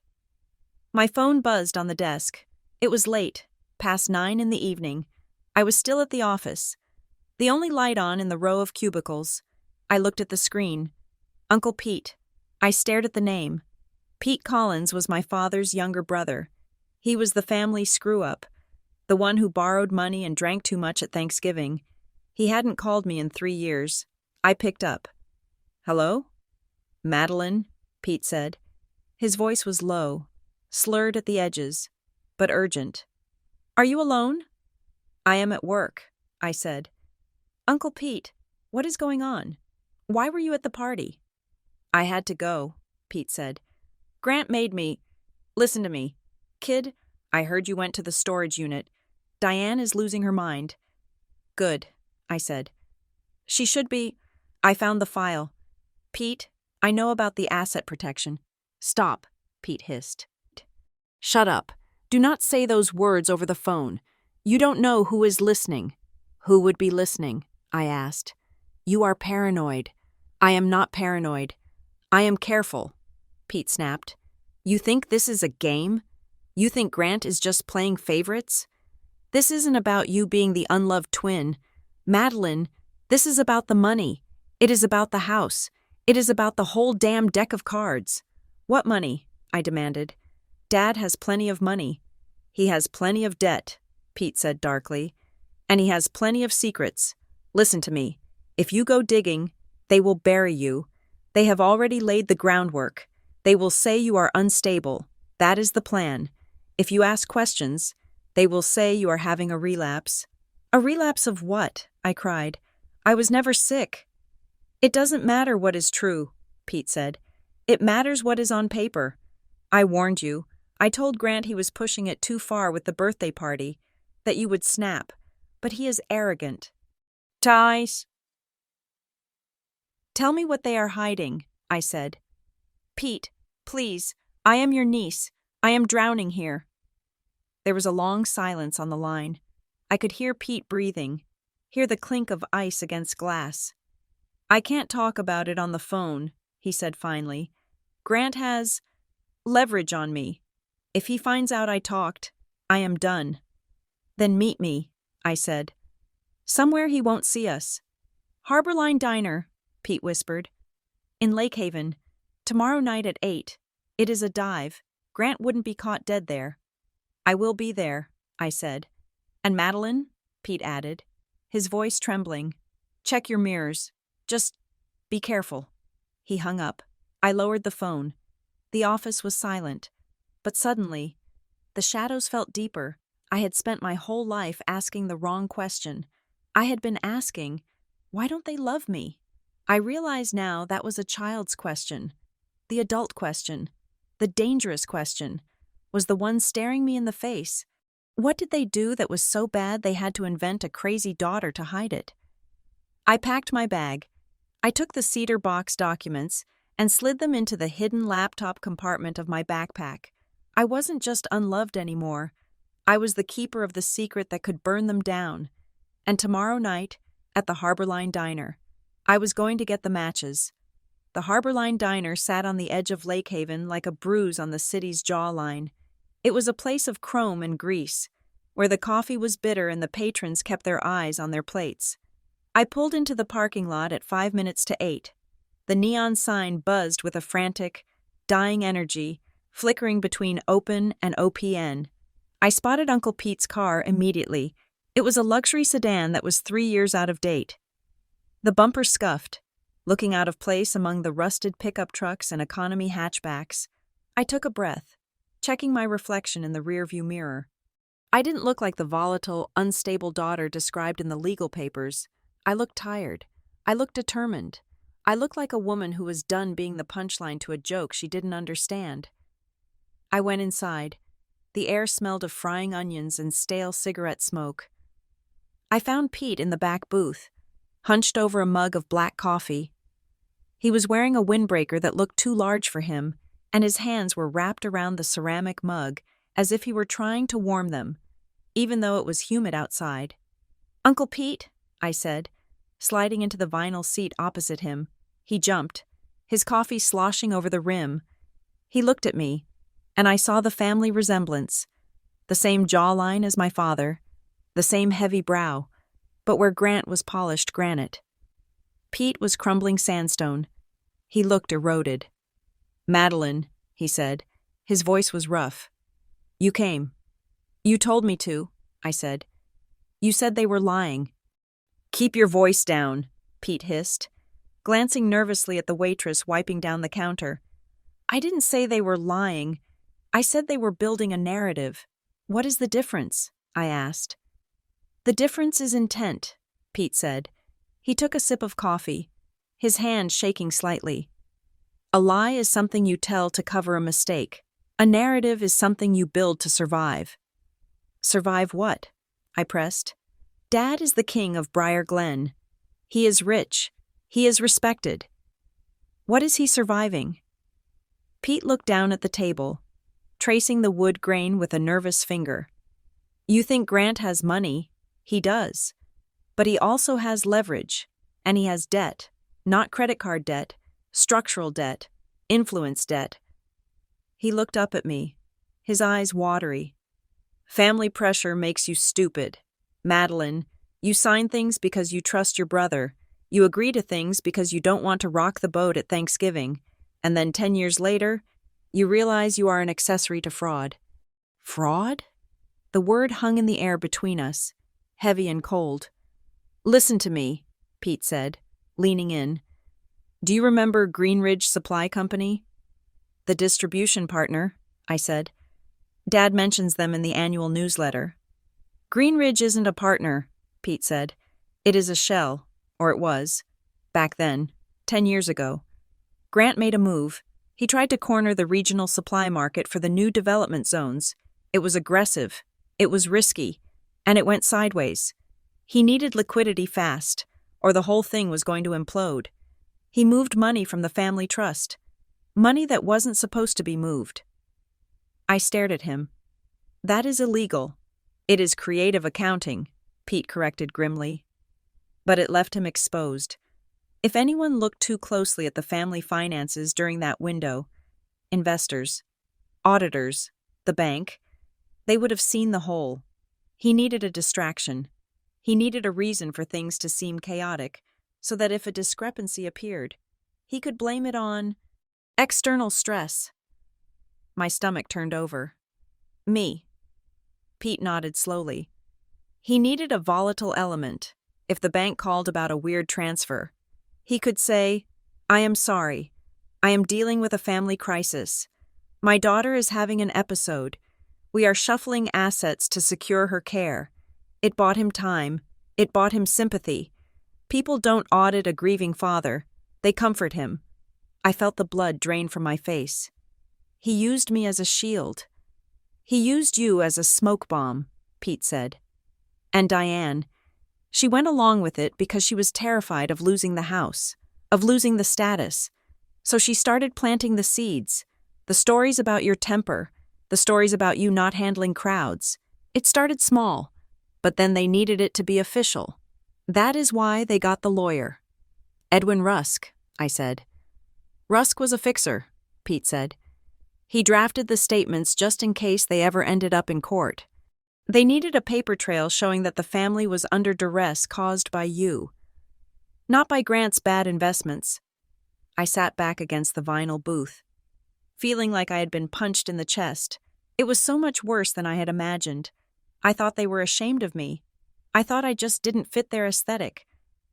My phone buzzed on the desk. It was late, past 9 in the evening. I was still at the office. The only light on in the row of cubicles. I looked at the screen. Uncle Pete. I stared at the name. Pete Collins was my father's younger brother. He was the family screw-up, the one who borrowed money and drank too much at Thanksgiving. He hadn't called me in 3 years. I picked up. Hello? Madeline, Pete said. His voice was low, slurred at the edges, but urgent. Are you alone? I am at work, I said. Uncle Pete, what is going on? Why were you at the party? I had to go, Pete said. Grant made me. Listen to me. Kid, I heard you went to the storage unit. Diane is losing her mind. Good, I said. She should be. I found the file. Pete, I know about the asset protection. Stop, Pete hissed. Shut up. Do not say those words over the phone. You don't know who is listening. Who would be listening? I asked. You are paranoid. I am not paranoid. I am careful, Pete snapped. You think this is a game? You think Grant is just playing favorites? This isn't about you being the unloved twin. Madeline, this is about the money. It is about the house. It is about the whole damn deck of cards. What money? I demanded. Dad has plenty of money. He has plenty of debt, Pete said darkly. And he has plenty of secrets. Listen to me. If you go digging, they will bury you. They have already laid the groundwork. They will say you are unstable. That is the plan. If you ask questions, they will say you are having a relapse. A relapse of what? I cried. I was never sick. It doesn't matter what is true, Pete said. It matters what is on paper. I warned you. I told Grant he was pushing it too far with the birthday party, that you would snap. But he is arrogant. Ties. Tell me what they are hiding, I said. Pete, please, I am your niece. I am drowning here. There was a long silence on the line. I could hear Pete breathing, hear the clink of ice against glass. I can't talk about it on the phone, he said finally. Grant has leverage on me. If he finds out I talked, I am done. Then meet me, I said. Somewhere he won't see us. Harborline Diner, Pete whispered. In Lake Haven. Tomorrow night at 8. It is a dive. Grant wouldn't be caught dead there. I will be there, I said. And Madeline? Pete added, his voice trembling. Check your mirrors. Just be careful. He hung up. I lowered the phone. The office was silent. But suddenly, the shadows felt deeper. I had spent my whole life asking the wrong question. I had been asking, why don't they love me? I realize now that was a child's question. The adult question, the dangerous question, was the one staring me in the face. What did they do that was so bad they had to invent a crazy daughter to hide it? I packed my bag. I took the CEDAR box documents and slid them into the hidden laptop compartment of my backpack. I wasn't just unloved anymore. I was the keeper of the secret that could burn them down. And tomorrow night, at the Harborline Diner, I was going to get the matches. The Harborline Diner sat on the edge of Lake Haven like a bruise on the city's jawline. It was a place of chrome and grease, where the coffee was bitter and the patrons kept their eyes on their plates. I pulled into the parking lot at 5 minutes to 8. The neon sign buzzed with a frantic, dying energy, flickering between open and OPN. I spotted Uncle Pete's car immediately. It was a luxury sedan that was 3 years out of date. The bumper scuffed, looking out of place among the rusted pickup trucks and economy hatchbacks. I took a breath, checking my reflection in the rearview mirror. I didn't look like the volatile, unstable daughter described in the legal papers. I looked tired. I looked determined. I looked like a woman who was done being the punchline to a joke she didn't understand. I went inside. The air smelled of frying onions and stale cigarette smoke. I found Pete in the back booth, hunched over a mug of black coffee. He was wearing a windbreaker that looked too large for him, and his hands were wrapped around the ceramic mug as if he were trying to warm them, even though it was humid outside. "Uncle Pete," I said, sliding into the vinyl seat opposite him. He jumped, his coffee sloshing over the rim. He looked at me, and I saw the family resemblance, the same jawline as my father, the same heavy brow, but where Grant was polished granite. Pete was crumbling sandstone. He looked eroded. "Madeline," he said. His voice was rough. "You came." "You told me to," I said. "You said they were lying." "Keep your voice down," Pete hissed, glancing nervously at the waitress wiping down the counter. "I didn't say they were lying. I said they were building a narrative. What is the difference?" I asked. "The difference is intent," Pete said. He took a sip of coffee, his hand shaking slightly. "A lie is something you tell to cover a mistake. A narrative is something you build to survive." "Survive what?" I pressed. "Dad is the king of Briar Glen. He is rich. He is respected. What is he surviving?" Pete looked down at the table, tracing the wood grain with a nervous finger. "You think Grant has money. He does. But he also has leverage, and he has debt, not credit card debt, structural debt, influence debt." He looked up at me, his eyes watery. "Family pressure makes you stupid. Madeline, you sign things because you trust your brother. You agree to things because you don't want to rock the boat at Thanksgiving. And then 10 years later, you realize you are an accessory to fraud." "Fraud?" The word hung in the air between us, heavy and cold. Listen to me, Pete said, leaning in. Do you remember Greenridge Supply Company? The distribution partner, I said. Dad mentions them in the annual newsletter. Greenridge isn't a partner, Pete said. It is a shell, or it was. Back then, 10 years ago. Grant made a move. He tried to corner the regional supply market for the new development zones. It was aggressive. It was risky. And it went sideways. He needed liquidity fast, or the whole thing was going to implode. He moved money from the family trust. Money that wasn't supposed to be moved. I stared at him. That is illegal. It is creative accounting, Pete corrected grimly. But it left him exposed. If anyone looked too closely at the family finances during that window, investors, auditors, the bank, they would have seen the whole. He needed a distraction. He needed a reason for things to seem chaotic, so that if a discrepancy appeared, he could blame it on external stress. My stomach turned over. Me. Pete nodded slowly. He needed a volatile element. If the bank called about a weird transfer, he could say, I am sorry. I am dealing with a family crisis. My daughter is having an episode. We are shuffling assets to secure her care. It bought him time. It bought him sympathy. People don't audit a grieving father. They comfort him. I felt the blood drain from my face. He used me as a shield. He used you as a smoke bomb, Pete said. And Diane, she went along with it because she was terrified of losing the house, of losing the status. So she started planting the seeds, the stories about your temper, the stories about you not handling crowds. It started small, but then they needed it to be official. That is why they got the lawyer. Edwin Rusk, I said. Rusk was a fixer, Pete said. He drafted the statements just in case they ever ended up in court. They needed a paper trail showing that the family was under duress caused by you, not by Grant's bad investments. I sat back against the vinyl booth, feeling like I had been punched in the chest. It was so much worse than I had imagined. I thought they were ashamed of me. I thought I just didn't fit their aesthetic.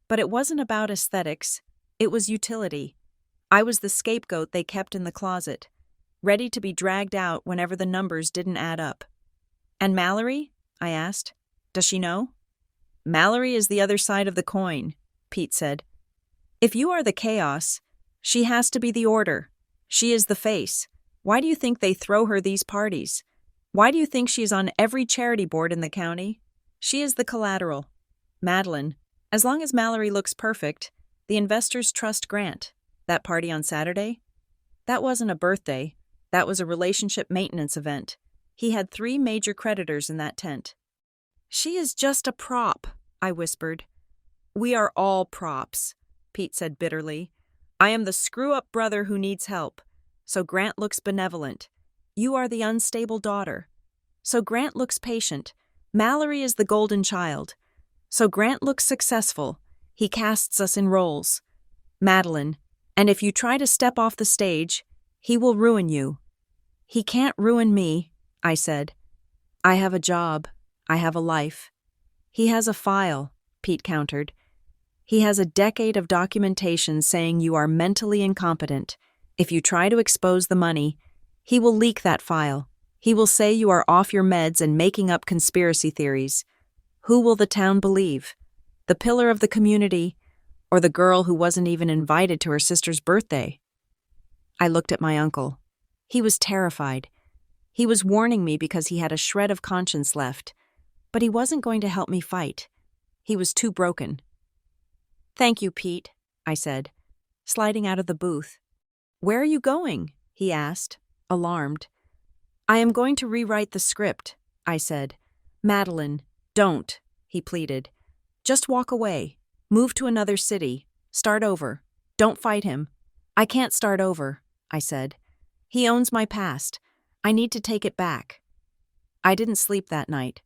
But it wasn't about aesthetics. It was utility. I was the scapegoat they kept in the closet, ready to be dragged out whenever the numbers didn't add up. And Mallory? I asked. Does she know? Mallory is the other side of the coin, Pete said. If you are the chaos, she has to be the order. She is the face. Why do you think they throw her these parties? Why do you think she is on every charity board in the county? She is the collateral. Madeline, as long as Mallory looks perfect, the investors trust Grant. That party on Saturday? That wasn't a birthday. That was a relationship maintenance event. He had 3 major creditors in that tent. She is just a prop, I whispered. We are all props, Pete said bitterly. I am the screw-up brother who needs help. So Grant looks benevolent. You are the unstable daughter. So Grant looks patient. Mallory is the golden child. So Grant looks successful. He casts us in roles. Madeline, and if you try to step off the stage, he will ruin you. He can't ruin me, I said. I have a job. I have a life. He has a file, Pete countered. He has a decade of documentation saying you are mentally incompetent. If you try to expose the money, he will leak that file. He will say you are off your meds and making up conspiracy theories. Who will the town believe? The pillar of the community, or the girl who wasn't even invited to her sister's birthday? I looked at my uncle. He was terrified. He was warning me because he had a shred of conscience left, but he wasn't going to help me fight. He was too broken. Thank you, Pete, I said, sliding out of the booth. Where are you going? He asked, alarmed. I am going to rewrite the script, I said. Madeline, don't, he pleaded. Just walk away. Move to another city. Start over. Don't fight him. I can't start over, I said. He owns my past. I need to take it back. I didn't sleep that night.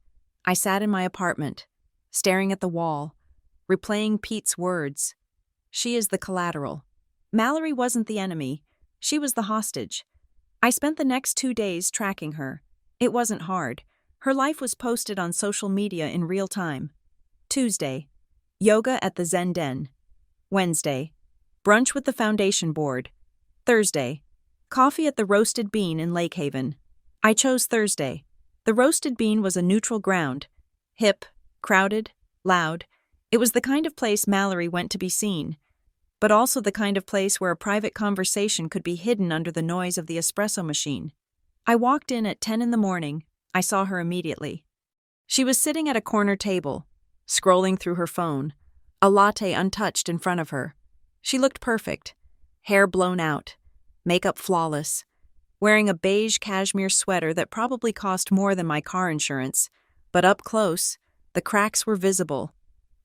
I sat in my apartment, staring at the wall, replaying Pete's words. She is the collateral. Mallory wasn't the enemy. She was the hostage. I spent the next 2 days tracking her. It wasn't hard. Her life was posted on social media in real time. Tuesday. Yoga at the Zen Den. Wednesday. Brunch with the Foundation Board. Thursday. Coffee at the Roasted Bean in Lake Haven. I chose Thursday. The Roasted Bean was a neutral ground. Hip, crowded, loud. It was the kind of place Mallory went to be seen, but also the kind of place where a private conversation could be hidden under the noise of the espresso machine. I walked in at 10 in the morning. I saw her immediately. She was sitting at a corner table, scrolling through her phone, a latte untouched in front of her. She looked perfect, hair blown out, makeup flawless, wearing a beige cashmere sweater that probably cost more than my car insurance, but up close, the cracks were visible.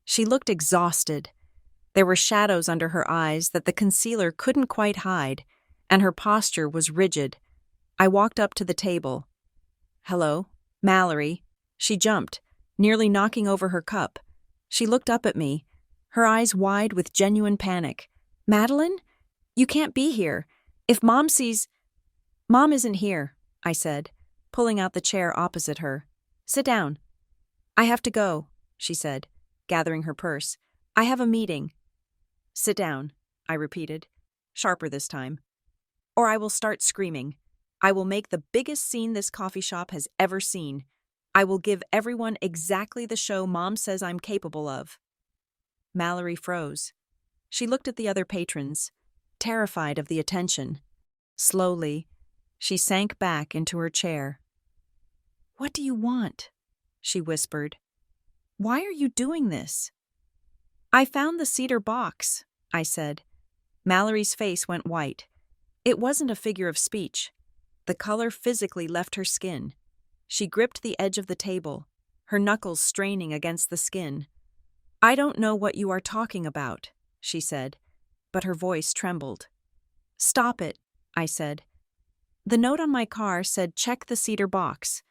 She looked exhausted. There were shadows under her eyes that the concealer couldn't quite hide, and her posture was rigid. I walked up to the table. "Hello, Mallory." She jumped, nearly knocking over her cup. She looked up at me, her eyes wide with genuine panic. "Madeline? You can't be here. If Mom sees—" "Mom isn't here," I said, pulling out the chair opposite her. "Sit down." "I have to go," she said, gathering her purse. "I have a meeting." "Sit down," I repeated, sharper this time. "Or I will start screaming. I will make the biggest scene this coffee shop has ever seen. I will give everyone exactly the show Mom says I'm capable of." Mallory froze. She looked at the other patrons, terrified of the attention. Slowly, she sank back into her chair. "What do you want?" she whispered. "Why are you doing this?" "I found the cedar box," I said. Mallory's face went white. It wasn't a figure of speech. The color physically left her skin. She gripped the edge of the table, her knuckles straining against the skin. "I don't know what you are talking about," she said, but her voice trembled. "Stop it," I said. "The note on my car said check the cedar box.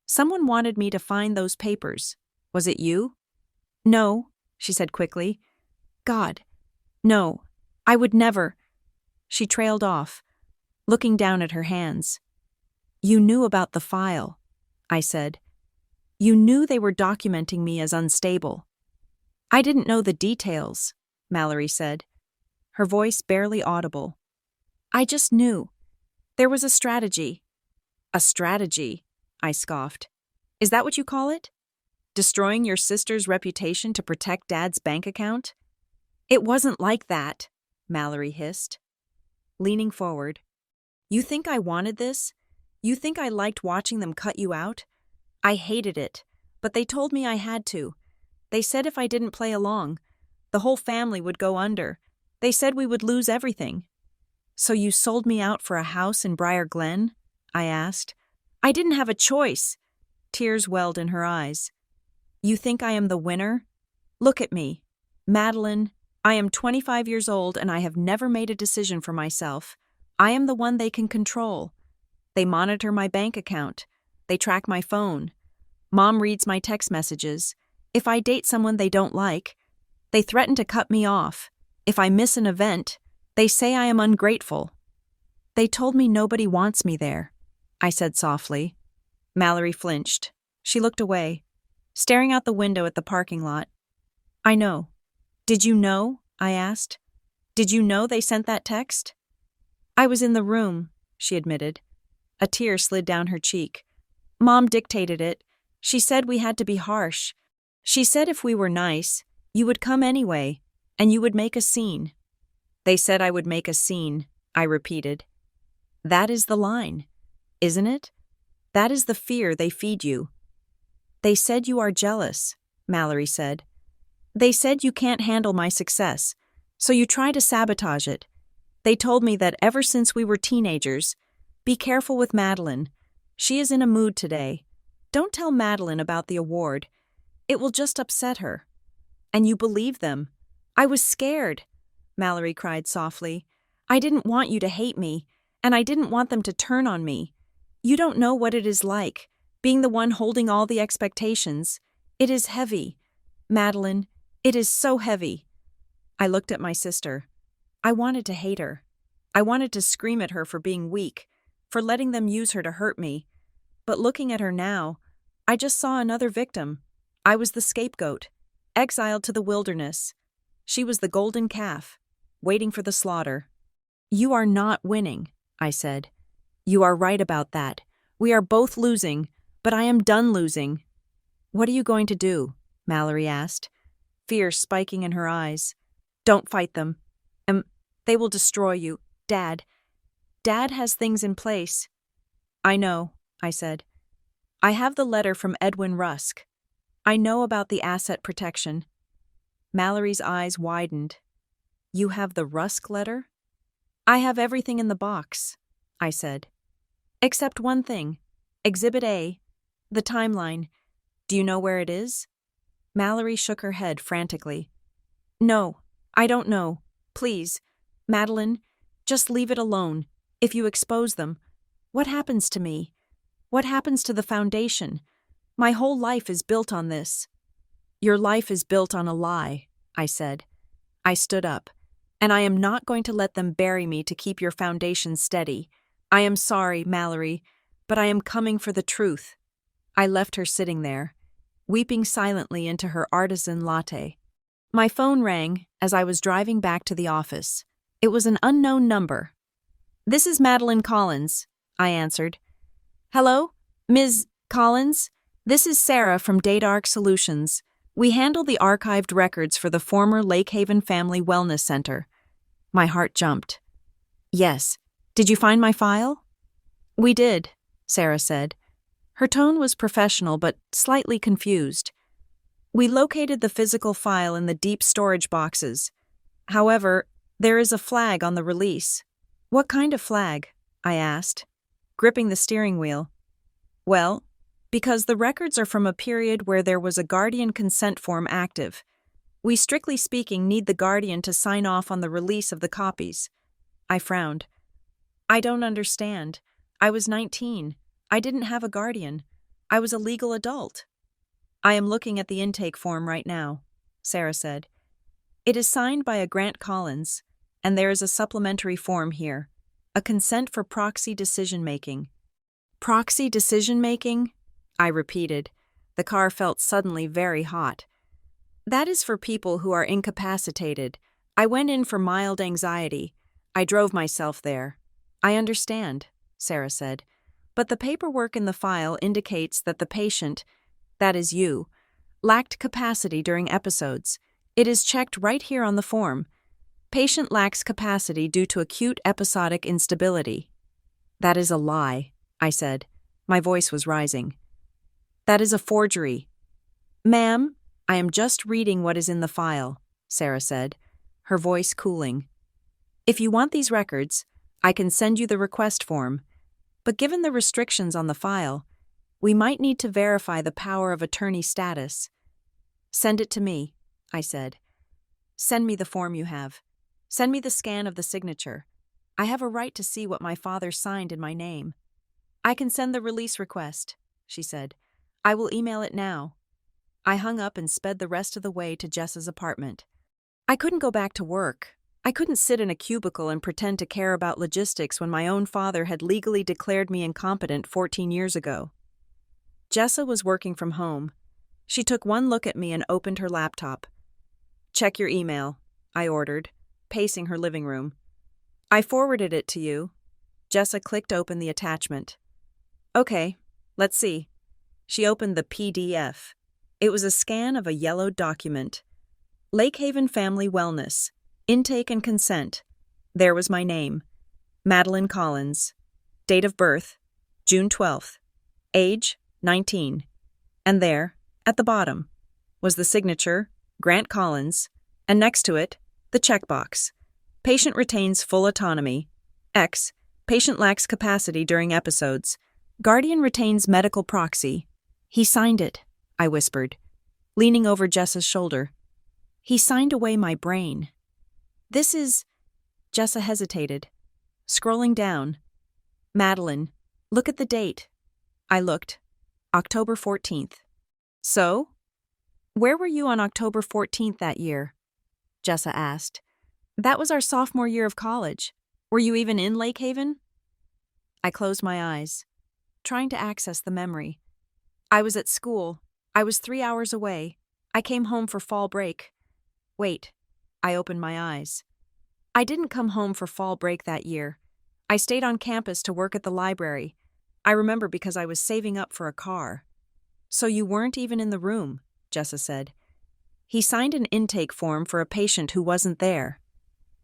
Someone wanted me to find those papers. Was it you?" "No," she said quickly. "God, no, I would never." She trailed off, looking down at her hands. "You knew about the file," I said. "You knew they were documenting me as unstable." "I didn't know the details," Mallory said, her voice barely audible. "I just knew. There was a strategy." "A strategy?" I scoffed. "Is that what you call it? Destroying your sister's reputation to protect Dad's bank account?" "It wasn't like that," Mallory hissed, leaning forward. "You think I wanted this? You think I liked watching them cut you out? I hated it, but they told me I had to. They said if I didn't play along, the whole family would go under. They said we would lose everything." "So you sold me out for a house in Briar Glen?" I asked. "I didn't have a choice." Tears welled in her eyes. "You think I am the winner? Look at me. Madeline, I am 25 years old and I have never made a decision for myself. I am the one they can control. They monitor my bank account. They track my phone. Mom reads my text messages. If I date someone they don't like, they threaten to cut me off. If I miss an event, they say I am ungrateful." "They told me nobody wants me there," I said softly. Mallory flinched. She looked away, staring out the window at the parking lot. "I know." "Did you know?" I asked. "Did you know they sent that text?" "I was in the room," she admitted. A tear slid down her cheek. "Mom dictated it. She said we had to be harsh. She said if we were nice, you would come anyway, and you would make a scene." "They said I would make a scene," I repeated. "That is the line, isn't it? That is the fear they feed you." "They said you are jealous," Mallory said. "They said you can't handle my success, so you try to sabotage it. They told me that ever since we were teenagers, be careful with Madeline. She is in a mood today. Don't tell Madeline about the award. It will just upset her." "And you believe them." "I was scared," Mallory cried softly. "I didn't want you to hate me, and I didn't want them to turn on me. You don't know what it is like, being the one holding all the expectations. It is heavy. Madeline, it is so heavy." I looked at my sister. I wanted to hate her. I wanted to scream at her for being weak, for letting them use her to hurt me. But looking at her now, I just saw another victim. I was the scapegoat. exiled to the wilderness. She was the golden calf, waiting for the slaughter. You are not winning, I said. You are right about that. We are both losing, but I am done losing. What are you going to do? Mallory asked, fear spiking in her eyes. Don't fight them. They will destroy you. Dad has things in place. I know, I said. I have the letter from Edwin Rusk. I know about the asset protection. Mallory's eyes widened. You have the Rusk letter? I have everything in the box, I said. Except one thing. Exhibit A, the timeline. Do you know where it is? Mallory shook her head frantically. No, I don't know. Please, Madeline, just leave it alone. If you expose them, what happens to me? What happens to the foundation? My whole life is built on this. Your life is built on a lie, I said. I stood up. And I am not going to let them bury me to keep your foundation steady. I am sorry, Mallory, but I am coming for the truth. I left her sitting there, weeping silently into her artisan latte. My phone rang as I was driving back to the office. It was an unknown number. This is Madeline Collins, I answered. Hello, Ms. Collins? This is Sarah from CEDAR Solutions. We handle the archived records for the former Lake Haven Family Wellness Center. My heart jumped. Yes. Did you find my file? We did, Sarah said. Her tone was professional but slightly confused. We located the physical file in the deep storage boxes. However, there is a flag on the release. What kind of flag? I asked, gripping the steering wheel. Well, because the records are from a period where there was a guardian consent form active. We, strictly speaking, need the guardian to sign off on the release of the copies. I frowned. I don't understand. I was 19. I didn't have a guardian. I was a legal adult. I am looking at the intake form right now, Sarah said. It is signed by a Grant Collins, and there is a supplementary form here, a consent for proxy decision-making. Proxy decision-making? I repeated. The car felt suddenly very hot. That is for people who are incapacitated. I went in for mild anxiety. I drove myself there. I understand, Sarah said. But the paperwork in the file indicates that the patient, that is you, lacked capacity during episodes. It is checked right here on the form. Patient lacks capacity due to acute episodic instability. That is a lie, I said. My voice was rising. That is a forgery. Ma'am, I am just reading what is in the file, Sarah said, her voice cooling. If you want these records, I can send you the request form, but given the restrictions on the file, we might need to verify the power of attorney status. Send it to me, I said. Send me the form you have. Send me the scan of the signature. I have a right to see what my father signed in my name. I can send the release request, she said. I will email it now. I hung up and sped the rest of the way to Jessa's apartment. I couldn't go back to work. I couldn't sit in a cubicle and pretend to care about logistics when my own father had legally declared me incompetent 14 years ago. Jessa was working from home. She took one look at me and opened her laptop. Check your email, I ordered, pacing her living room. I forwarded it to you. Jessa clicked open the attachment. Okay, let's see. She opened the PDF. It was a scan of a yellowed document. Lake Haven Family Wellness. Intake and consent. There was my name. Madeline Collins. Date of birth, June 12th. Age, 19. And there, at the bottom, was the signature, Grant Collins, and next to it, the checkbox. Patient retains full autonomy. X. Patient lacks capacity during episodes. Guardian retains medical proxy. He signed it, I whispered, leaning over Jessa's shoulder. He signed away my brain. This is... Jessa hesitated, scrolling down. Madeline, look at the date. I looked. October 14th. So? Where were you on October 14th that year? Jessa asked. That was our sophomore year of college. Were you even in Lake Haven? I closed my eyes, trying to access the memory. I was at school. I was 3 hours away. I came home for fall break. Wait. I opened my eyes. I didn't come home for fall break that year. I stayed on campus to work at the library. I remember because I was saving up for a car. So you weren't even in the room, Jessa said. He signed an intake form for a patient who wasn't there.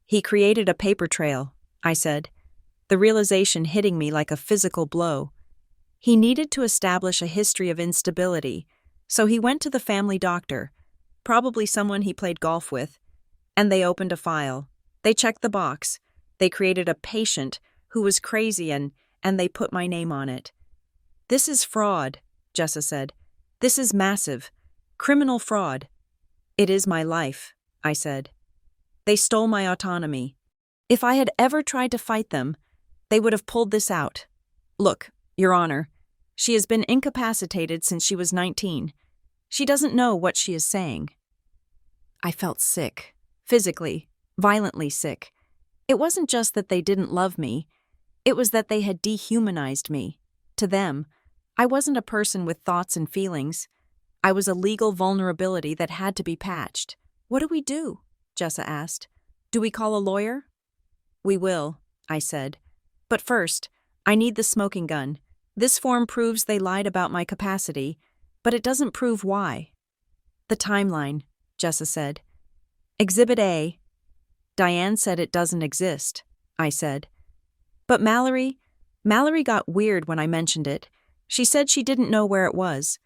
He created a paper trail, I said, the realization hitting me like a physical blow. He needed to establish a history of instability, so he went to the family doctor, probably someone he played golf with, and they opened a file. They checked the box. They created a patient who was crazy and they put my name on it. This is fraud, Jessa said. This is massive. Criminal fraud. It is my life, I said. They stole my autonomy. If I had ever tried to fight them, they would have pulled this out. Look, Your Honor, she has been incapacitated since she was 19. She doesn't know what she is saying. I felt sick, physically, violently sick. It wasn't just that they didn't love me. It was that they had dehumanized me. To them, I wasn't a person with thoughts and feelings. I was a legal vulnerability that had to be patched. What do we do? Jessa asked. Do we call a lawyer? We will, I said. But first, I need the smoking gun. This form proves they lied about my capacity, but it doesn't prove why. The timeline, Jessa said. Exhibit A. Diane said it doesn't exist, I said. But Mallory got weird when I mentioned it. She said she didn't know where it was,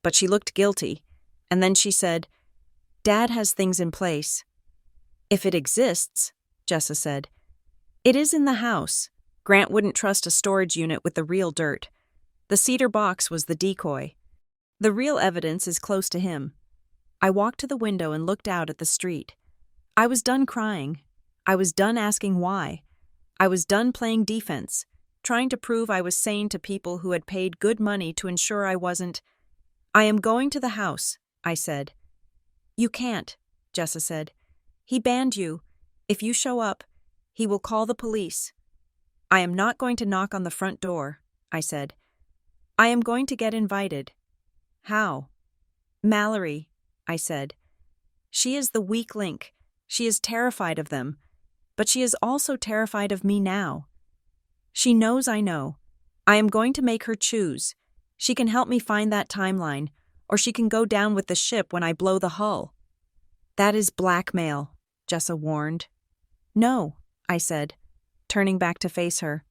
but she looked guilty. And then she said, Dad has things in place. If it exists, Jessa said. It is in the house. Grant wouldn't trust a storage unit with the real dirt. The cedar box was the decoy. The real evidence is close to him. I walked to the window and looked out at the street. I was done crying. I was done asking why. I was done playing defense, trying to prove I was sane to people who had paid good money to ensure I wasn't. I am going to the house, I said. You can't, Jessa said. He banned you. If you show up, he will call the police. I am not going to knock on the front door, I said. I am going to get invited. How? Mallory, I said. She is the weak link. She is terrified of them. But she is also terrified of me now. She knows I know. I am going to make her choose. She can help me find that timeline, or she can go down with the ship when I blow the hull. That is blackmail, Jessa warned. No, I said, turning back to face her.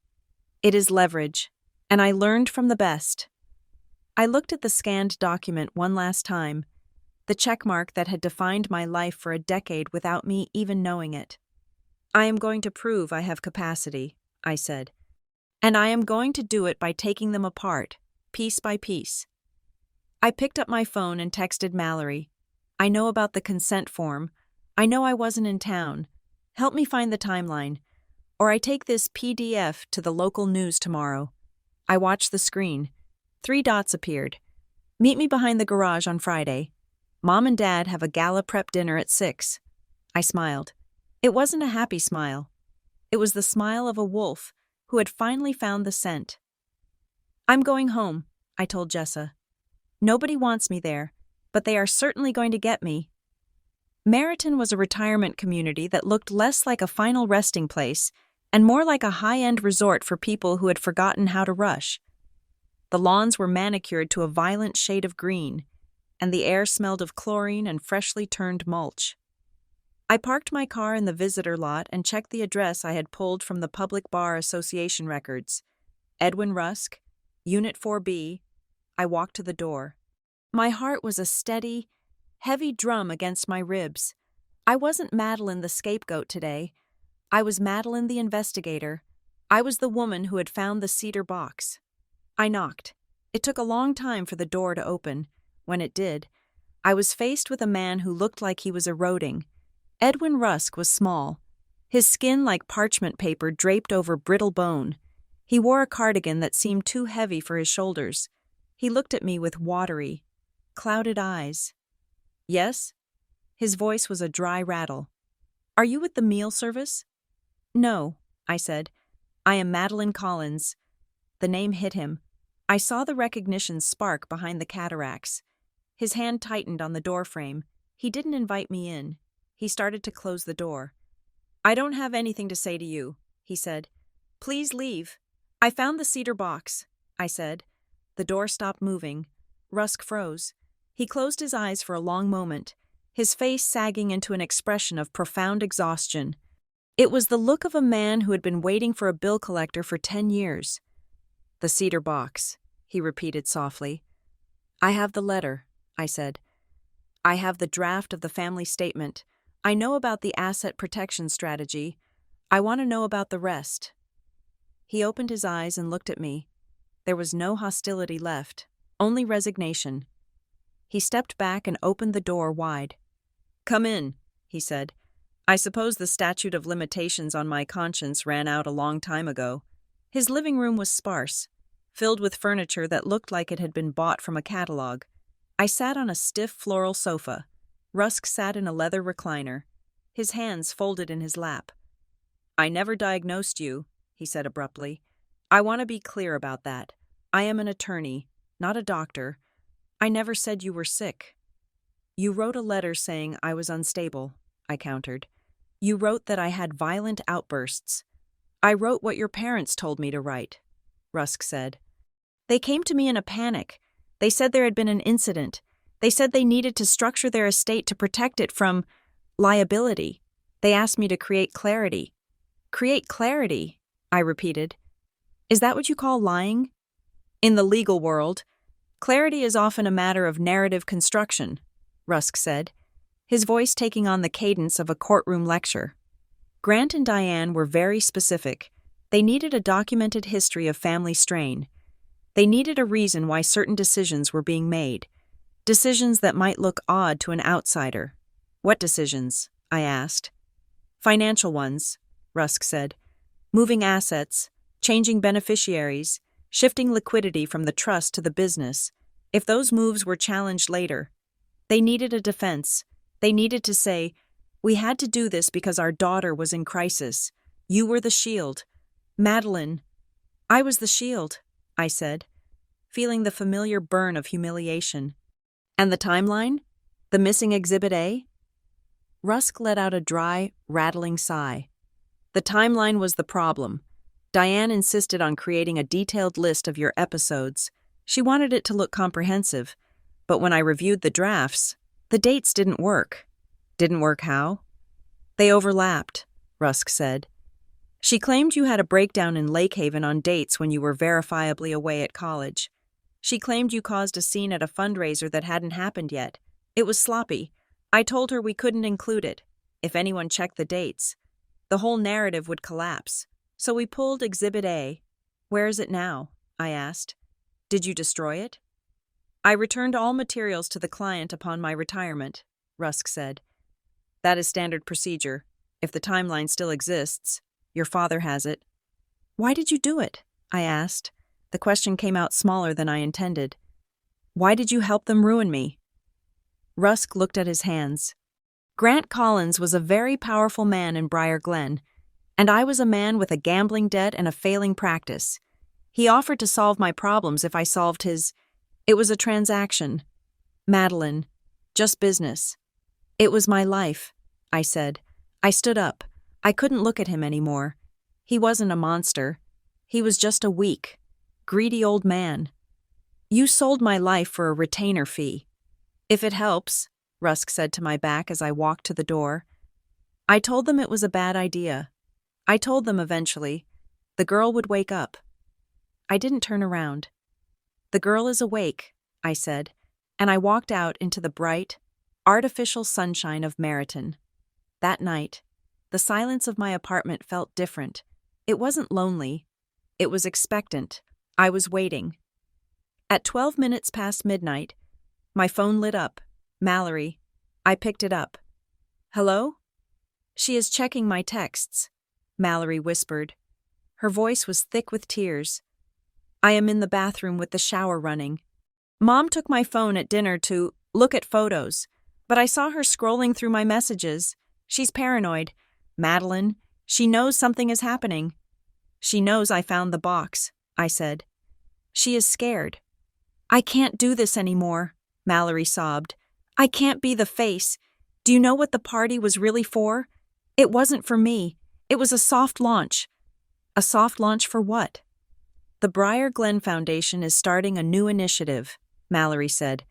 It is leverage, and I learned from the best. I looked at the scanned document one last time, the checkmark that had defined my life for a decade without me even knowing it. I am going to prove I have capacity, I said, and I am going to do it by taking them apart, piece by piece. I picked up my phone and texted Mallory. I know about the consent form. I know I wasn't in town. Help me find the timeline, or I take this PDF to the local news tomorrow. I watched the screen. 3 dots appeared. Meet me behind the garage on Friday. Mom and Dad have a gala prep dinner at 6. I smiled. It wasn't a happy smile. It was the smile of a wolf who had finally found the scent. I'm going home, I told Jessa. Nobody wants me there, but they are certainly going to get me. Meriton was a retirement community that looked less like a final resting place and more like a high-end resort for people who had forgotten how to rush. The lawns were manicured to a violent shade of green, and the air smelled of chlorine and freshly turned mulch. I parked my car in the visitor lot and checked the address I had pulled from the Public Bar Association records. Edwin Rusk, Unit 4B. I walked to the door. My heart was a steady, heavy drum against my ribs. I wasn't Madeline the scapegoat today. I was Madeline the investigator. I was the woman who had found the cedar box. I knocked. It took a long time for the door to open. When it did, I was faced with a man who looked like he was eroding. Edwin Rusk was small, his skin like parchment paper draped over brittle bone. He wore a cardigan that seemed too heavy for his shoulders. He looked at me with watery, clouded eyes. Yes? His voice was a dry rattle. Are you with the meal service? No, I said. I am Madeline Collins. The name hit him. I saw the recognition spark behind the cataracts. His hand tightened on the doorframe. He didn't invite me in. He started to close the door. "I don't have anything to say to you," he said. "Please leave." "I found the cedar box," I said. The door stopped moving. Rusk froze. He closed his eyes for a long moment, his face sagging into an expression of profound exhaustion. It was the look of a man who had been waiting for a bill collector for 10 years. "The cedar box," he repeated softly. "I have the letter," I said. "I have the draft of the family statement. I know about the asset protection strategy. I want to know about the rest." He opened his eyes and looked at me. There was no hostility left, only resignation. He stepped back and opened the door wide. "Come in," he said. "I suppose the statute of limitations on my conscience ran out a long time ago." His living room was sparse, filled with furniture that looked like it had been bought from a catalog. I sat on a stiff floral sofa. Rusk sat in a leather recliner, his hands folded in his lap. "I never diagnosed you," he said abruptly. "I want to be clear about that. I am an attorney, not a doctor. I never said you were sick." "You wrote a letter saying I was unstable," I countered. "You wrote that I had violent outbursts." "I wrote what your parents told me to write," Rusk said. "They came to me in a panic. They said there had been an incident. They said they needed to structure their estate to protect it from liability. They asked me to create clarity." "Create clarity," I repeated. "Is that what you call lying?" "In the legal world, clarity is often a matter of narrative construction," Rusk said, his voice taking on the cadence of a courtroom lecture. Grant and Diane were very specific. They needed a documented history of family strain. They needed a reason why certain decisions were being made. Decisions that might look odd to an outsider. "What decisions?" I asked. "Financial ones," Rusk said. "Moving assets, changing beneficiaries, shifting liquidity from the trust to the business. If those moves were challenged later, they needed a defense. They needed to say, 'We had to do this because our daughter was in crisis. You were the shield. Madeline.'" "I was the shield," I said, feeling the familiar burn of humiliation. "And the timeline? The missing Exhibit A?" Rusk let out a dry, rattling sigh. "The timeline was the problem. Diane insisted on creating a detailed list of your episodes. She wanted it to look comprehensive. But when I reviewed the drafts, the dates didn't work." "Didn't work how?" "They overlapped," Rusk said. "She claimed you had a breakdown in Lake Haven on dates when you were verifiably away at college. She claimed you caused a scene at a fundraiser that hadn't happened yet. It was sloppy. I told her we couldn't include it. If anyone checked the dates, the whole narrative would collapse. So we pulled Exhibit A. Where is it now?" I asked. "Did you destroy it?" "I returned all materials to the client upon my retirement," Rusk said. "That is standard procedure. If the timeline still exists, your father has it." "Why did you do it?" I asked. The question came out smaller than I intended. "Why did you help them ruin me?" Rusk looked at his hands. Grant Collins was a very powerful man in Briar Glen, and I was a man with a gambling debt and a failing practice. He offered to solve my problems if I solved his. It was a transaction. Madeline. Just business. "It was my life," I said. I stood up. I couldn't look at him anymore. He wasn't a monster. He was just a weak, greedy old man. "You sold my life for a retainer fee." "If it helps," Rusk said to my back as I walked to the door. "I told them it was a bad idea. I told them eventually. The girl would wake up." I didn't turn around. "The girl is awake," I said, and I walked out into the bright, artificial sunshine of Meriton. That night, the silence of my apartment felt different. It wasn't lonely. It was expectant. I was waiting. At 12 minutes past midnight, my phone lit up. Mallory. I picked it up. "Hello?" "She is checking my texts," Mallory whispered. Her voice was thick with tears. "I am in the bathroom with the shower running. Mom took my phone at dinner to look at photos, but I saw her scrolling through my messages. She's paranoid. Madeline, she knows something is happening." "She knows I found the box," I said. "She is scared." "I can't do this anymore," Mallory sobbed. I can't be the face. Do you know what the party was really for? It wasn't for me. It was a soft launch. A soft launch for what? The Briar Glen Foundation is starting a new initiative, Mallory said.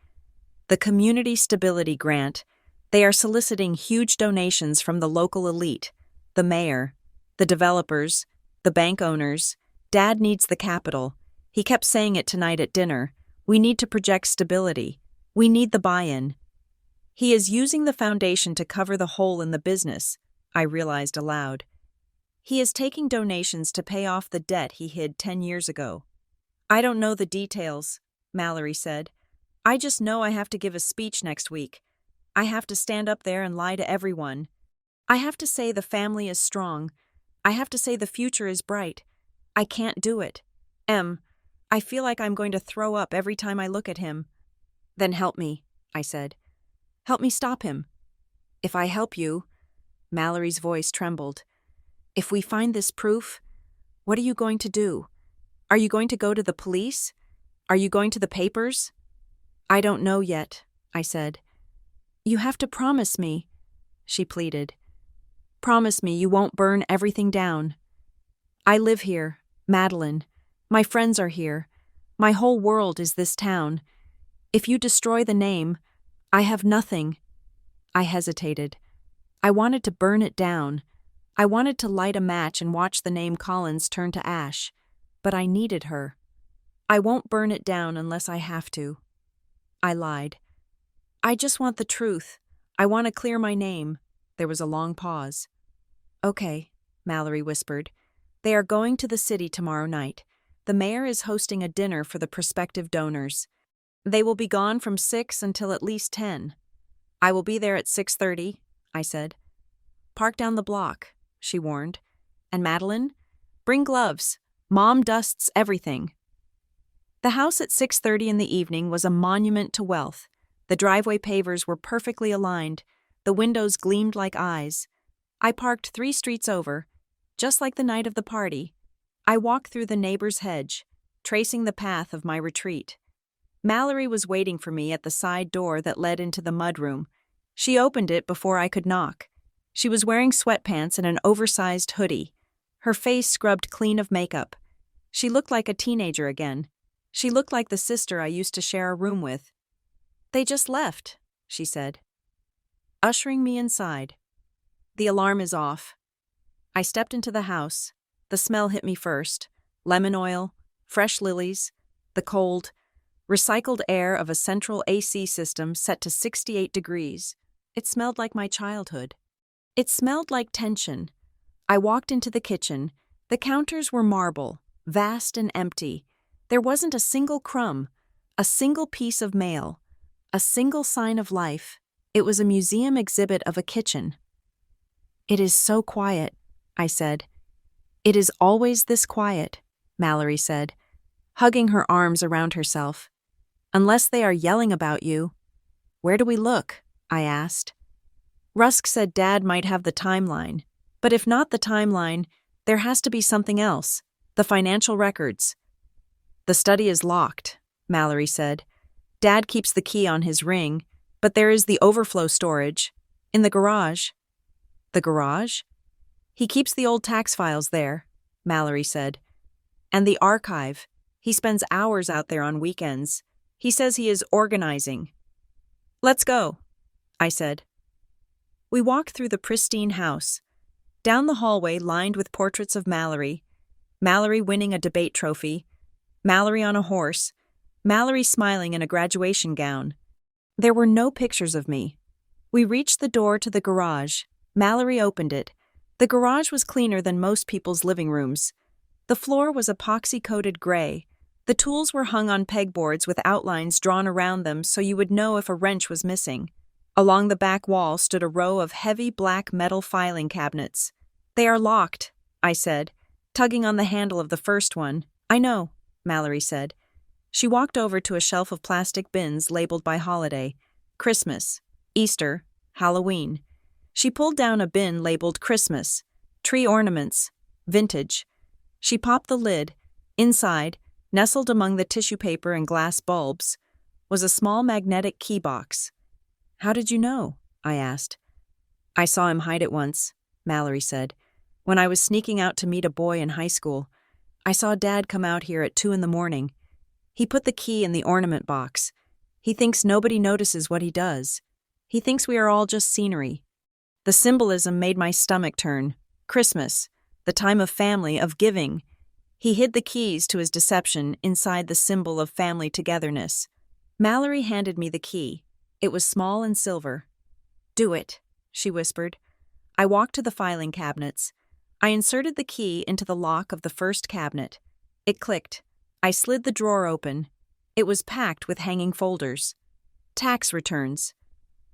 The Community Stability Grant. They are soliciting huge donations from the local elite, the mayor, the developers, the bank owners. Dad needs the capital. He kept saying it tonight at dinner. We need to project stability. We need the buy-in. He is using the foundation to cover the hole in the business, I realized aloud. He is taking donations to pay off the debt he hid 10 years ago. I don't know the details, Mallory said. I just know I have to give a speech next week. I have to stand up there and lie to everyone. I have to say the family is strong. I have to say the future is bright. I can't do it. I feel like I'm going to throw up every time I look at him. Then help me, I said. Help me stop him. If I help you, Mallory's voice trembled. If we find this proof, what are you going to do? Are you going to go to the police? Are you going to the papers? I don't know yet, I said. You have to promise me, she pleaded. Promise me you won't burn everything down. I live here, Madeline. My friends are here. My whole world is this town. If you destroy the name, I have nothing. I hesitated. I wanted to burn it down. I wanted to light a match and watch the name Collins turn to ash, but I needed her. I won't burn it down unless I have to. I lied. I just want the truth. I want to clear my name. There was a long pause. Okay, Mallory whispered. They are going to the city tomorrow night. The mayor is hosting a dinner for the prospective donors. They will be gone from 6 until at least 10. I will be there at 6:30, I said. Park down the block, she warned. And Madeline, bring gloves. Mom dusts everything. The house at 6:30 in the evening was a monument to wealth. The driveway pavers were perfectly aligned. The windows gleamed like eyes. I parked 3 streets over, just like the night of the party. I walked through the neighbor's hedge, tracing the path of my retreat. Mallory was waiting for me at the side door that led into the mudroom. She opened it before I could knock. She was wearing sweatpants and an oversized hoodie, her face scrubbed clean of makeup. She looked like a teenager again. She looked like the sister I used to share a room with. They just left, she said, ushering me inside. The alarm is off. I stepped into the house. The smell hit me first. Lemon oil, fresh lilies, the cold, recycled air of a central AC system set to 68 degrees. It smelled like my childhood. It smelled like tension. I walked into the kitchen. The counters were marble, vast and empty. There wasn't a single crumb, a single piece of mail, a single sign of life. It was a museum exhibit of a kitchen. It is so quiet, I said. It is always this quiet, Mallory said, hugging her arms around herself. Unless they are yelling about you. Where do we look? I asked. Rusk said Dad might have the timeline, but if not the timeline, there has to be something else, the financial records. The study is locked, Mallory said. Dad keeps the key on his ring, but there is the overflow storage, in the garage. The garage? He keeps the old tax files there, Mallory said. And the archive. He spends hours out there on weekends. He says he is organizing. Let's go, I said. We walked through the pristine house, down the hallway lined with portraits of Mallory winning a debate trophy, Mallory on a horse, Mallory smiling in a graduation gown. There were no pictures of me. We reached the door to the garage. Mallory opened it. The garage was cleaner than most people's living rooms. The floor was epoxy-coated gray. The tools were hung on pegboards with outlines drawn around them so you would know if a wrench was missing. Along the back wall stood a row of heavy black metal filing cabinets. They are locked, I said, tugging on the handle of the first one. I know, Mallory said. She walked over to a shelf of plastic bins labeled by holiday. Christmas, Easter, Halloween. She pulled down a bin labeled Christmas, tree ornaments, vintage. She popped the lid. Inside, nestled among the tissue paper and glass bulbs, was a small magnetic key box. "How did you know?" I asked. "I saw him hide it once," Mallory said. "When I was sneaking out to meet a boy in high school, I saw Dad come out here at 2 in the morning. He put the key in the ornament box. He thinks nobody notices what he does. He thinks we are all just scenery." The symbolism made my stomach turn. Christmas, the time of family, of giving. He hid the keys to his deception inside the symbol of family togetherness. Mallory handed me the key. It was small and silver. "Do it," she whispered. I walked to the filing cabinets. I inserted the key into the lock of the first cabinet. It clicked. I slid the drawer open. It was packed with hanging folders. Tax returns.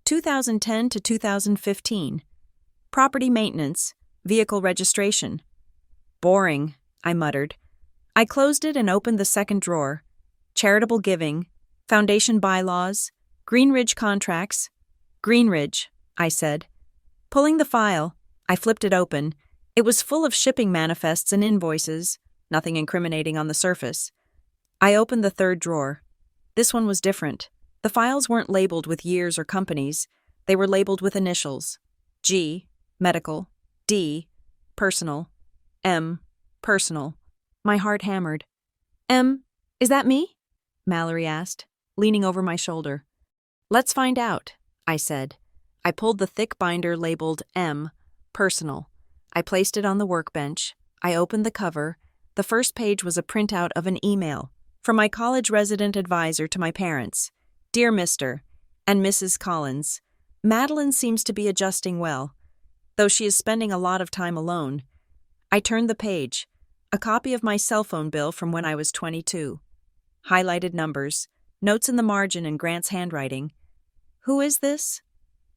2010 to 2015. Property maintenance. Vehicle registration. "Boring," I muttered. I closed it and opened the second drawer. Charitable giving. Foundation bylaws. Greenridge contracts. "Greenridge," I said. Pulling the file, I flipped it open. It was full of shipping manifests and invoices, nothing incriminating on the surface. I opened the third drawer. This one was different. The files weren't labeled with years or companies. They were labeled with initials. G, medical. D, personal. M, personal. My heart hammered. "M, is that me?" Mallory asked, leaning over my shoulder. "Let's find out," I said. I pulled the thick binder labeled M, personal. I placed it on the workbench. I opened the cover. The first page was a printout of an email from my college resident advisor to my parents. "Dear Mr. and Mrs. Collins, Madeline seems to be adjusting well, though she is spending a lot of time alone." I turned the page. A copy of my cell phone bill from when I was 22. Highlighted numbers. Notes in the margin in Grant's handwriting. "Who is this?"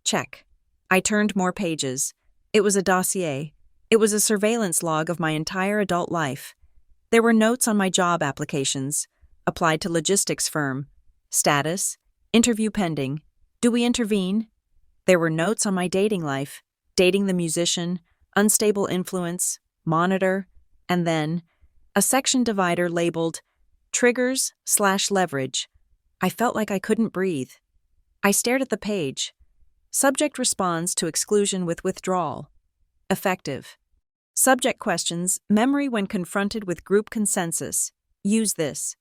Check. I turned more pages. It was a dossier. It was a surveillance log of my entire adult life. There were notes on my job applications. Applied to logistics firm. Status. Interview pending. Do we intervene? There were notes on my dating life. Dating the musician. Unstable influence. Monitor. And then a section divider labeled triggers/leverage. I felt like I couldn't breathe. I stared at the page. Subject responds to exclusion with withdrawal. Effective. Subject questions memory when confronted with group consensus. Use this.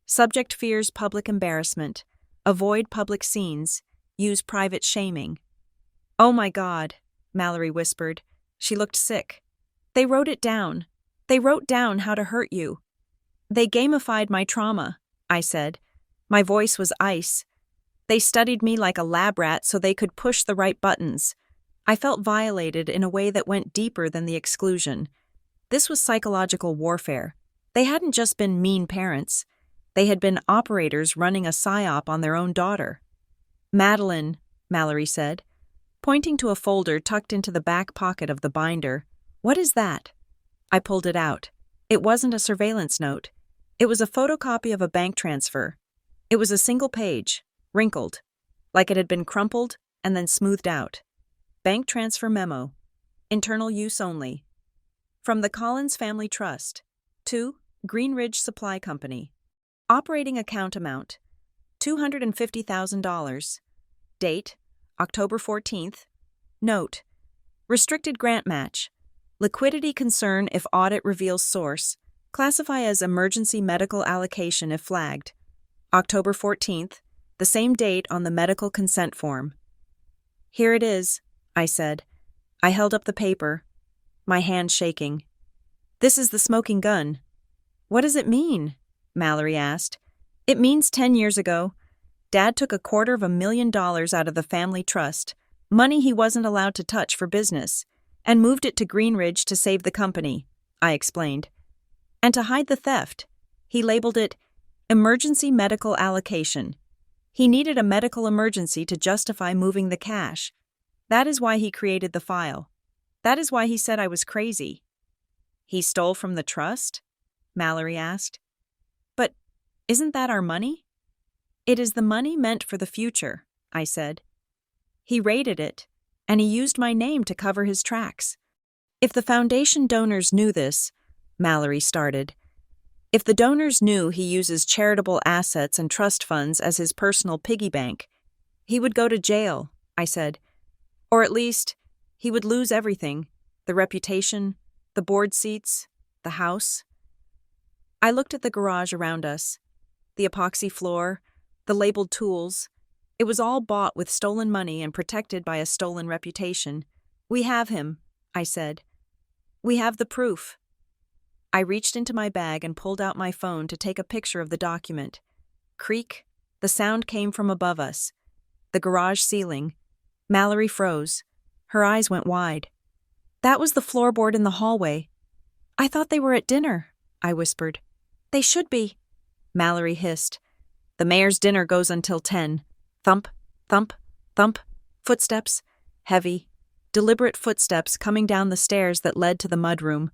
Subject fears public embarrassment. Avoid public scenes. Use private shaming. "Oh my God," Mallory whispered. She looked sick. "They wrote it down. They wrote down how to hurt you." "They gamified my trauma," I said. My voice was ice. "They studied me like a lab rat so they could push the right buttons." I felt violated in a way that went deeper than the exclusion. This was psychological warfare. They hadn't just been mean parents. They had been operators running a psyop on their own daughter. "Madeline," Mallory said, pointing to a folder tucked into the back pocket of the binder. "What is that?" I pulled it out. It wasn't a surveillance note. It was a photocopy of a bank transfer. It was a single page, wrinkled, like it had been crumpled and then smoothed out. Bank transfer memo. Internal use only. From the Collins Family Trust to Greenridge Supply Company. Operating account amount, $250,000. Date, October 14th. Note, restricted grant match. Liquidity concern if audit reveals source. Classify as emergency medical allocation if flagged. October 14th, the same date on the medical consent form. "Here it is," I said. I held up the paper, my hand shaking. "This is the smoking gun." "What does it mean?" Mallory asked. "It means 10 years ago, Dad took $250,000 out of the family trust, money he wasn't allowed to touch for business, and moved it to Greenridge to save the company," I explained. "And to hide the theft, he labeled it emergency medical allocation. He needed a medical emergency to justify moving the cash. That is why he created the file. That is why he said I was crazy." "He stole from the trust?" Mallory asked. "But isn't that our money?" "It is the money meant for the future," I said. "He raided it, and he used my name to cover his tracks. If the foundation donors knew this," Mallory started. If the donors knew he uses charitable assets and trust funds as his personal piggy bank, he would go to jail, I said. Or at least, he would lose everything: the reputation, the board seats, the house. I looked at the garage around us, the epoxy floor, the labeled tools. It was all bought with stolen money and protected by a stolen reputation. We have him, I said. We have the proof. I reached into my bag and pulled out my phone to take a picture of the document. Creak. The sound came from above us. The garage ceiling. Mallory froze. Her eyes went wide. That was the floorboard in the hallway. I thought they were at dinner, I whispered. They should be, Mallory hissed. The mayor's dinner goes until 10. Thump, thump, thump. Footsteps. Heavy, deliberate footsteps coming down the stairs that led to the mudroom.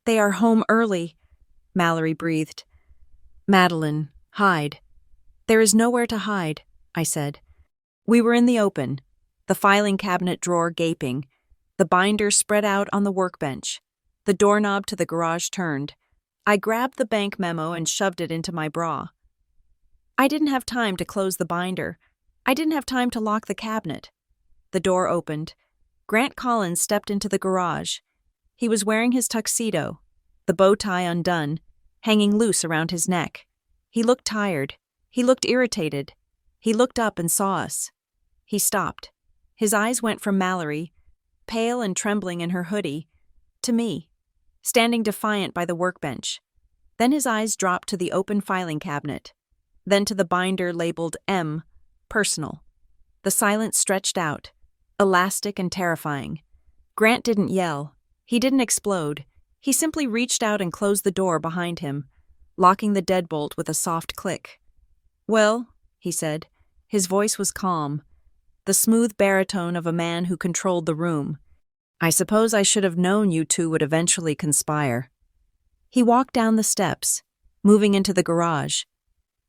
They are home early, Mallory breathed. Madeline, hide. There is nowhere to hide, I said. We were in the open, the filing cabinet drawer gaping, the binder spread out on the workbench. The doorknob to the garage turned. I grabbed the bank memo and shoved it into my bra. I didn't have time to close the binder. I didn't have time to lock the cabinet. The door opened. Grant Collins stepped into the garage. He was wearing his tuxedo, the bow tie undone, hanging loose around his neck. He looked tired. He looked irritated. He looked up and saw us. He stopped. His eyes went from Mallory, pale and trembling in her hoodie, to me, standing defiant by the workbench. Then his eyes dropped to the open filing cabinet, then to the binder labeled M, personal. The silence stretched out, elastic and terrifying. Grant didn't yell. He didn't explode. He simply reached out and closed the door behind him, locking the deadbolt with a soft click. Well, he said. His voice was calm, the smooth baritone of a man who controlled the room. I suppose I should have known you two would eventually conspire. He walked down the steps, moving into the garage.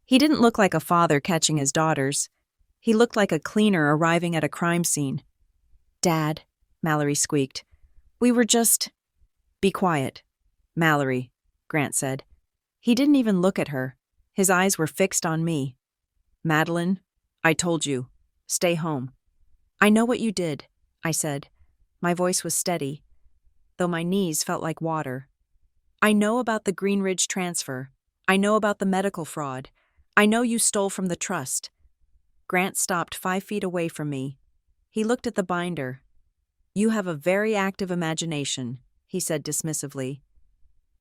He didn't look like a father catching his daughters. He looked like a cleaner arriving at a crime scene. Dad, Mallory squeaked. We were just... Be quiet, Mallory, Grant said. He didn't even look at her. His eyes were fixed on me. Madeline, I told you. Stay home. I know what you did, I said. My voice was steady, though my knees felt like water. I know about the Greenridge transfer. I know about the medical fraud. I know you stole from the trust. Grant stopped 5 feet away from me. He looked at the binder. You have a very active imagination, he said dismissively.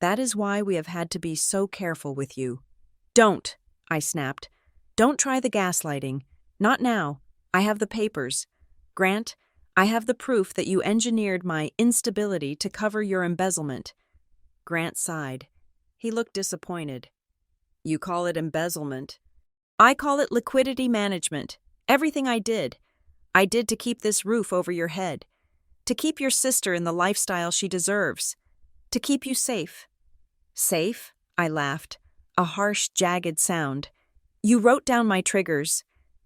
That is why we have had to be so careful with you. Don't, I snapped. Don't try the gaslighting. Not now. I have the papers. Grant, I have the proof that you engineered my instability to cover your embezzlement. Grant sighed. He looked disappointed. You call it embezzlement. I call it liquidity management. Everything I did to keep this roof over your head, to keep your sister in the lifestyle she deserves, to keep you safe. Safe? I laughed, a harsh, jagged sound. You wrote down my triggers.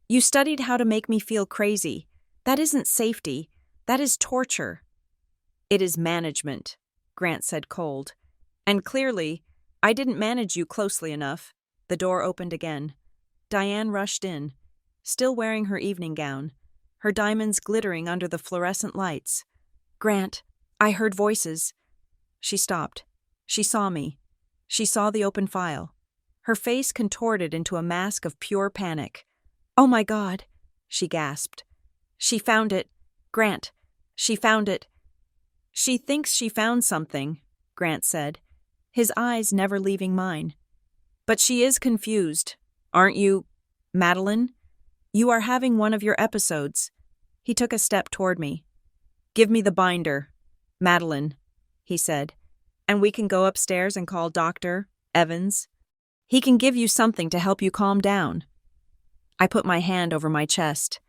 You studied how to make me feel crazy. That isn't safety. That is torture. It is management, Grant said cold. And clearly, I didn't manage you closely enough. The door opened again. Diane rushed in, still wearing her evening gown, her diamonds glittering under the fluorescent lights. Grant, I heard voices. She stopped. She saw me. She saw the open file. Her face contorted into a mask of pure panic. Oh my God, she gasped. She found it. Grant, she found it. She thinks she found something, Grant said, his eyes never leaving mine. But she is confused. Aren't you, Madeline? You are having one of your episodes. He took a step toward me. Give me the binder, Madeline, he said, and we can go upstairs and call Dr. Evans. He can give you something to help you calm down. I put my hand over my chest,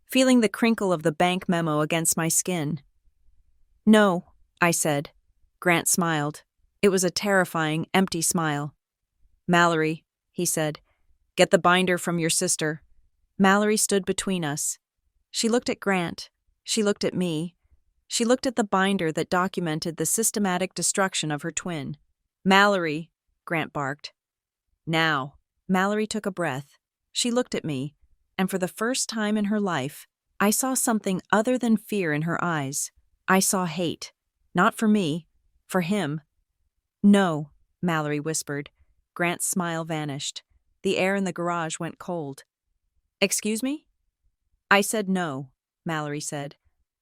feeling the crinkle of the bank memo against my skin. No, I said. Grant smiled. It was a terrifying, empty smile. Mallory, he said, get the binder from your sister. Mallory stood between us. She looked at Grant. She looked at me. She looked at the binder that documented the systematic destruction of her twin. Mallory, Grant barked. Now. Mallory took a breath. She looked at me, and for the first time in her life, I saw something other than fear in her eyes. I saw hate. Not for me, for him. No, Mallory whispered. Grant's smile vanished. The air in the garage went cold. Excuse me? I said no, Mallory said.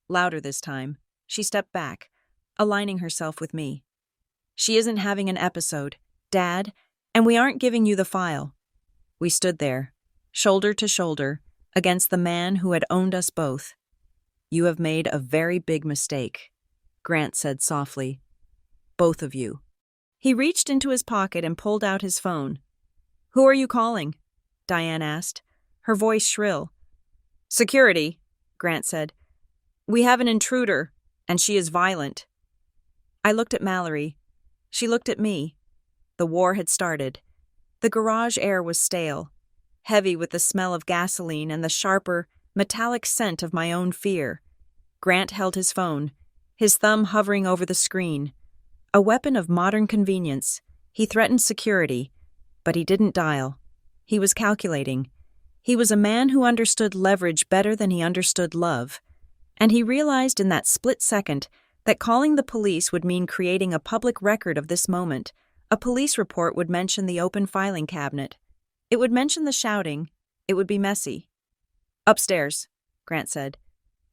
Louder this time. She stepped back, aligning herself with me. She isn't having an episode, Dad, and we aren't giving you the file. We stood there, shoulder to shoulder, against the man who had owned us both. You have made a very big mistake, Grant said softly. Both of you. He reached into his pocket and pulled out his phone. Who are you calling? Diane asked, her voice shrill. Security, Grant said. We have an intruder, and she is violent. I looked at Mallory. She looked at me. The war had started. The garage air was stale, heavy with the smell of gasoline and the sharper, metallic scent of my own fear. Grant held his phone, his thumb hovering over the screen. A weapon of modern convenience, he threatened security, but he didn't dial. He was calculating. He was a man who understood leverage better than he understood love, and he realized in that split second that calling the police would mean creating a public record of this moment. A police report would mention the open filing cabinet. It would mention the shouting. It would be messy. Upstairs, Grant said.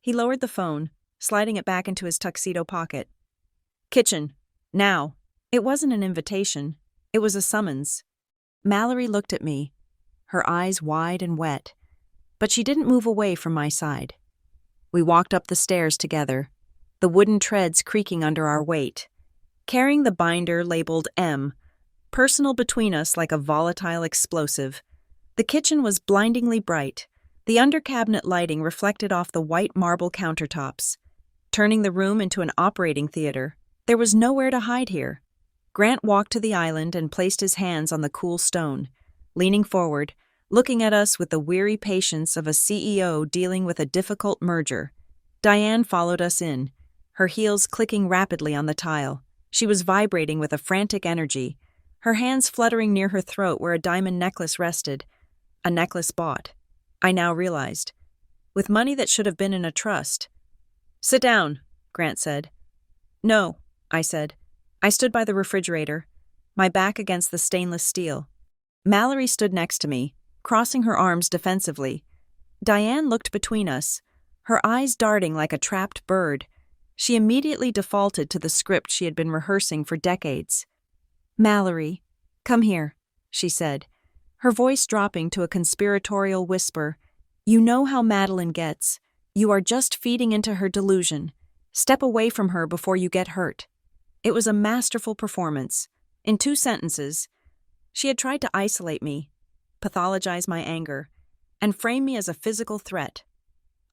He lowered the phone, sliding it back into his tuxedo pocket. Kitchen. Now. It wasn't an invitation. It was a summons. Mallory looked at me, her eyes wide and wet, but she didn't move away from my side. We walked up the stairs together, the wooden treads creaking under our weight, carrying the binder labeled M, personal between us like a volatile explosive. The kitchen was blindingly bright, the under-cabinet lighting reflected off the white marble countertops, turning the room into an operating theater. There was nowhere to hide here. Grant walked to the island and placed his hands on the cool stone, leaning forward, looking at us with the weary patience of a CEO dealing with a difficult merger. Diane followed us in, her heels clicking rapidly on the tile. She was vibrating with a frantic energy, her hands fluttering near her throat where a diamond necklace rested. A necklace bought, I now realized, with money that should have been in a trust. Sit down, Grant said. No, I said. I stood by the refrigerator, my back against the stainless steel. Mallory stood next to me, crossing her arms defensively. Diane looked between us, her eyes darting like a trapped bird. She immediately defaulted to the script she had been rehearsing for decades. Mallory, come here, she said, her voice dropping to a conspiratorial whisper. You know how Madeline gets. You are just feeding into her delusion. Step away from her before you get hurt. It was a masterful performance. In 2 sentences, she had tried to isolate me, pathologize my anger, and frame me as a physical threat.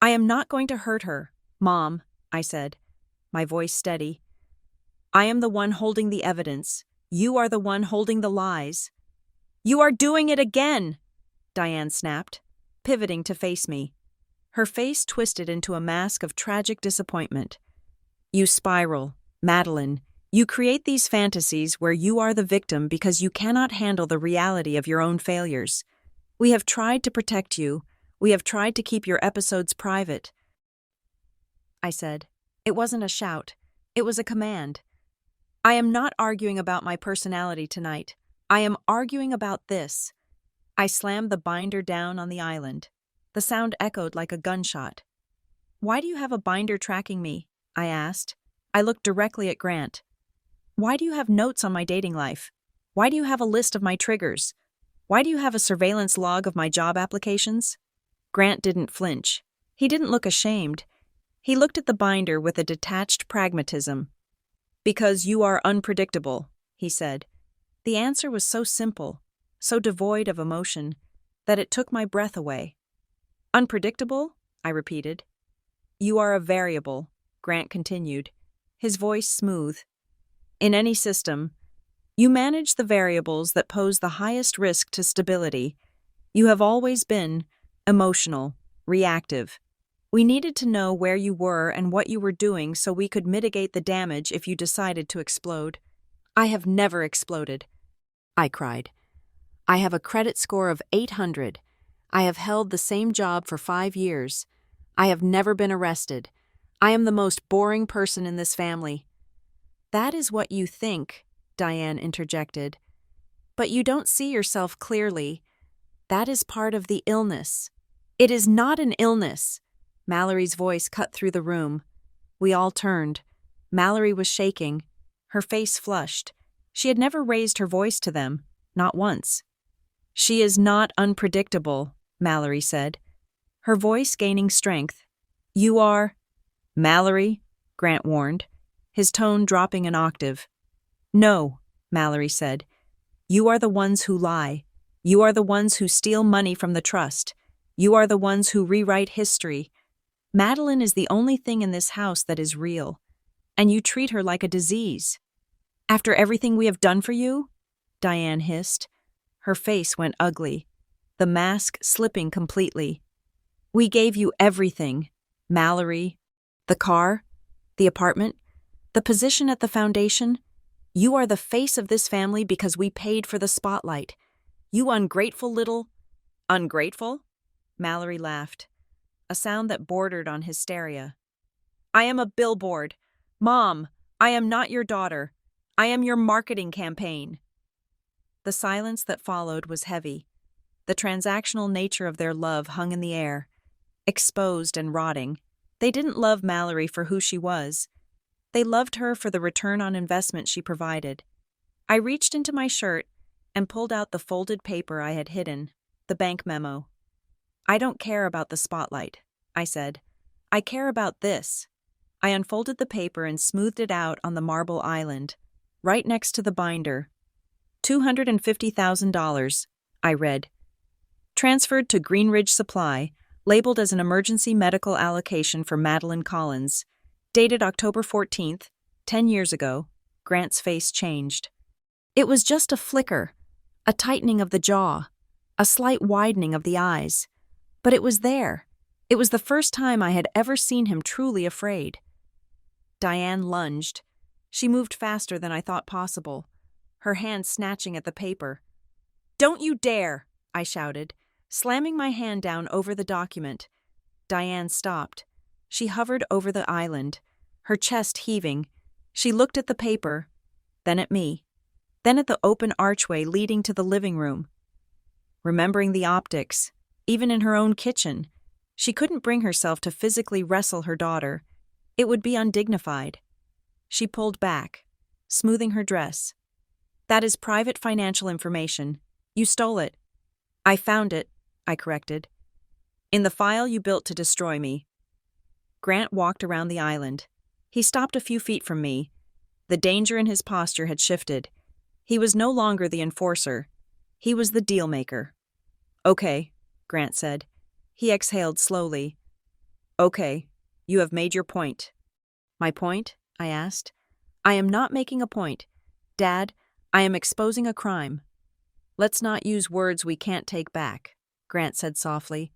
I am not going to hurt her, Mom, I said, my voice steady. I am the one holding the evidence. You are the one holding the lies. You are doing it again, Diane snapped, pivoting to face me. Her face twisted into a mask of tragic disappointment. You spiral, Madeline. You create these fantasies where you are the victim because you cannot handle the reality of your own failures. We have tried to protect you. We have tried to keep your episodes private. I said. It wasn't a shout. It was a command. I am not arguing about my personality tonight. I am arguing about this. I slammed the binder down on the island. The sound echoed like a gunshot. Why do you have a binder tracking me? I asked. I looked directly at Grant. Why do you have notes on my dating life? Why do you have a list of my triggers? Why do you have a surveillance log of my job applications? Grant didn't flinch. He didn't look ashamed. He looked at the binder with a detached pragmatism. Because you are unpredictable, he said. The answer was so simple, so devoid of emotion, that it took my breath away. Unpredictable? I repeated. You are a variable, Grant continued, his voice smooth. In any system, you manage the variables that pose the highest risk to stability. You have always been emotional, reactive. We needed to know where you were and what you were doing so we could mitigate the damage if you decided to explode. I have never exploded. I cried. I have a credit score of 800. I have held the same job for 5 years. I have never been arrested. I am the most boring person in this family. That is what you think, Diane interjected. But you don't see yourself clearly. That is part of the illness. It is not an illness. Mallory's voice cut through the room. We all turned. Mallory was shaking. Her face flushed. She had never raised her voice to them, not once. She is not unpredictable, Mallory said, her voice gaining strength. You are... Mallory, Grant warned, his tone dropping an octave. No, Mallory said. You are the ones who lie. You are the ones who steal money from the trust. You are the ones who rewrite history. Madeline is the only thing in this house that is real, and you treat her like a disease. After everything we have done for you? Diane hissed. Her face went ugly, the mask slipping completely. We gave you everything, Mallory. The car, the apartment, the position at the foundation. You are the face of this family because we paid for the spotlight. You ungrateful little... Ungrateful? Mallory laughed, a sound that bordered on hysteria. I am a billboard. Mom, I am not your daughter. I am your marketing campaign. The silence that followed was heavy. The transactional nature of their love hung in the air, exposed and rotting. They didn't love Mallory for who she was. They loved her for the return on investment she provided. I reached into my shirt and pulled out the folded paper I had hidden, the bank memo. I don't care about the spotlight, I said. I care about this. I unfolded the paper and smoothed it out on the marble island, right next to the binder. $250,000, I read. Transferred to Greenridge Supply, labeled as an emergency medical allocation for Madeline Collins. Dated October 14th, 10 years ago. Grant's face changed. It was just a flicker, a tightening of the jaw, a slight widening of the eyes. But it was there. It was the first time I had ever seen him truly afraid. Diane lunged. She moved faster than I thought possible, her hand snatching at the paper. Don't you dare, I shouted, slamming my hand down over the document. Diane stopped. She hovered over the island, her chest heaving. She looked at the paper, then at me, then at the open archway leading to the living room. Remembering the optics, even in her own kitchen, she couldn't bring herself to physically wrestle her daughter. It would be undignified. She pulled back, smoothing her dress. That is private financial information. You stole it. I found it, I corrected. In the file you built to destroy me. Grant walked around the island. He stopped a few feet from me. The danger in his posture had shifted. He was no longer the enforcer. He was the deal-maker. Okay, Grant said. He exhaled slowly. Okay, you have made your point. My point? I asked. I am not making a point. Dad, I am exposing a crime. Let's not use words we can't take back, Grant said softly.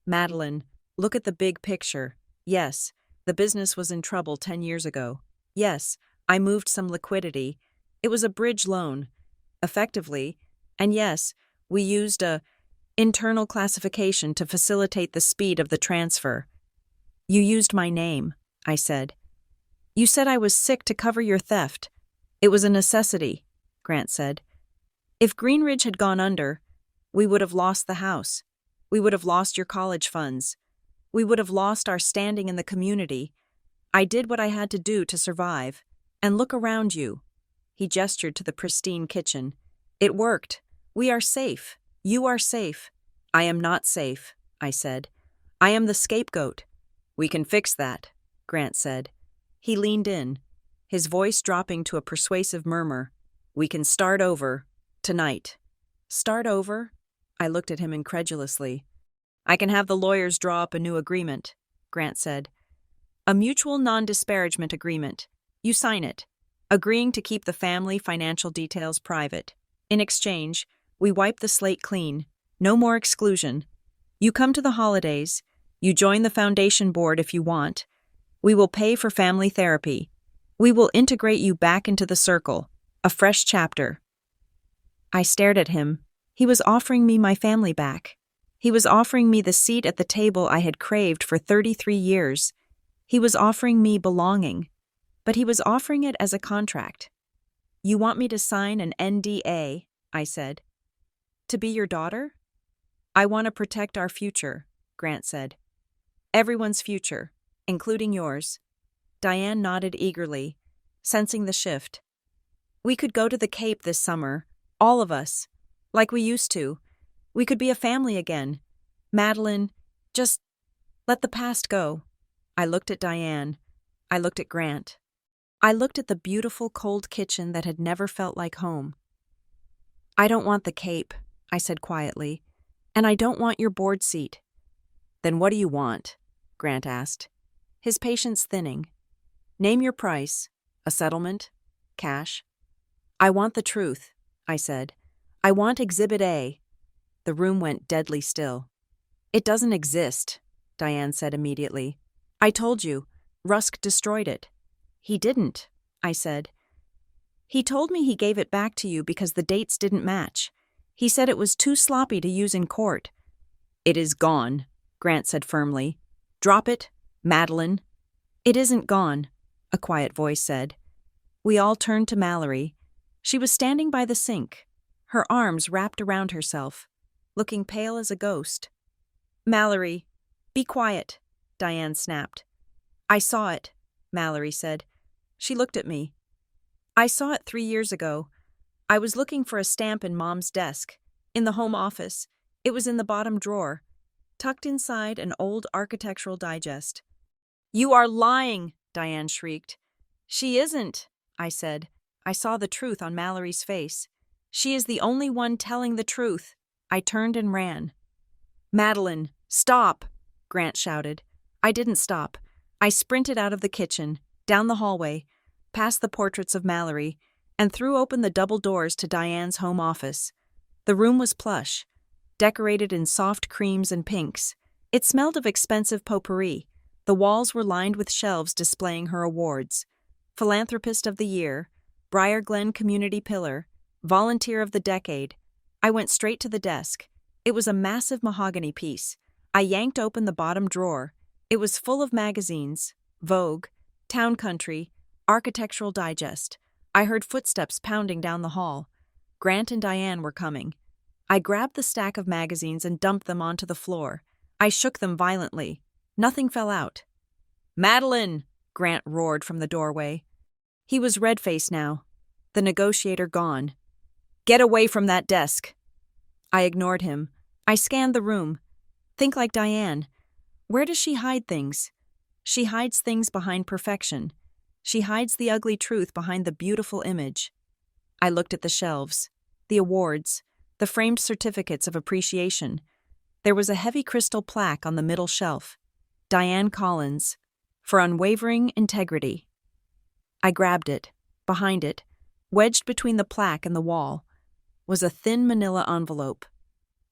Madeline, look at the big picture. Yes, the business was in trouble 10 years ago. Yes, I moved some liquidity. It was a bridge loan, effectively. And yes, we used a internal classification to facilitate the speed of the transfer. You used my name, I said. You said I was sick to cover your theft. It was a necessity, Grant said. If Greenridge had gone under, we would have lost the house. We would have lost your college funds. We would have lost our standing in the community. I did what I had to do to survive. And look around you. He gestured to the pristine kitchen. It worked. We are safe. You are safe. I am not safe, I said. I am the scapegoat. We can fix that, Grant said. He leaned in, his voice dropping to a persuasive murmur. We can start over, tonight. Start over? I looked at him incredulously. I can have the lawyers draw up a new agreement, Grant said. A mutual non-disparagement agreement. You sign it, agreeing to keep the family financial details private. In exchange, we wipe the slate clean. No more exclusion. You come to the holidays. You join the foundation board if you want. We will pay for family therapy. We will integrate you back into the circle. A fresh chapter. I stared at him. He was offering me my family back. He was offering me the seat at the table I had craved for 33 years. He was offering me belonging. But he was offering it as a contract. "You want me to sign an NDA," I said. "To be your daughter?" "I want to protect our future," Grant said. "Everyone's future, including yours." Diane nodded eagerly, sensing the shift. "We could go to the Cape this summer, all of us, like we used to. We could be a family again. Madeline, just let the past go." I looked at Diane. I looked at Grant. I looked at the beautiful cold kitchen that had never felt like home. "I don't want the Cape," I said quietly, "and I don't want your board seat." "Then what do you want?" Grant asked, his patience thinning. "Name your price. A settlement? Cash?" "I want the truth," I said. "I want Exhibit A." The room went deadly still. "It doesn't exist," Diane said immediately. "I told you, Rusk destroyed it." "He didn't," I said. "He told me he gave it back to you because the dates didn't match. He said it was too sloppy to use in court." "It is gone," Grant said firmly. "Drop it, Madeline." "It isn't gone," a quiet voice said. We all turned to Mallory. She was standing by the sink, her arms wrapped around herself, looking pale as a ghost. "Mallory, be quiet," Diane snapped. "I saw it," Mallory said. She looked at me. "I saw it 3 years ago. I was looking for a stamp in Mom's desk, in the home office. It was in the bottom drawer, tucked inside an old architectural digest." "You are lying!" Diane shrieked. "She isn't," I said. I saw the truth on Mallory's face. "She is the only one telling the truth." I turned and ran. "Madeline, stop!" Grant shouted. I didn't stop. I sprinted out of the kitchen, down the hallway, past the portraits of Mallory, and threw open the double doors to Diane's home office. The room was plush, decorated in soft creams and pinks. It smelled of expensive potpourri. The walls were lined with shelves displaying her awards. Philanthropist of the Year, Briar Glen Community Pillar, Volunteer of the Decade. I went straight to the desk. It was a massive mahogany piece. I yanked open the bottom drawer. It was full of magazines, Vogue, Town Country, Architectural Digest. I heard footsteps pounding down the hall. Grant and Diane were coming. I grabbed the stack of magazines and dumped them onto the floor. I shook them violently. Nothing fell out. "Madeline!" Grant roared from the doorway. He was red-faced now, the negotiator gone. "Get away from that desk!" I ignored him. I scanned the room. Think like Diane. Where does she hide things? She hides things behind perfection. She hides the ugly truth behind the beautiful image. I looked at the shelves, the awards, the framed certificates of appreciation. There was a heavy crystal plaque on the middle shelf. Diane Collins, for unwavering integrity. I grabbed it. Behind it, wedged between the plaque and the wall, was a thin manila envelope.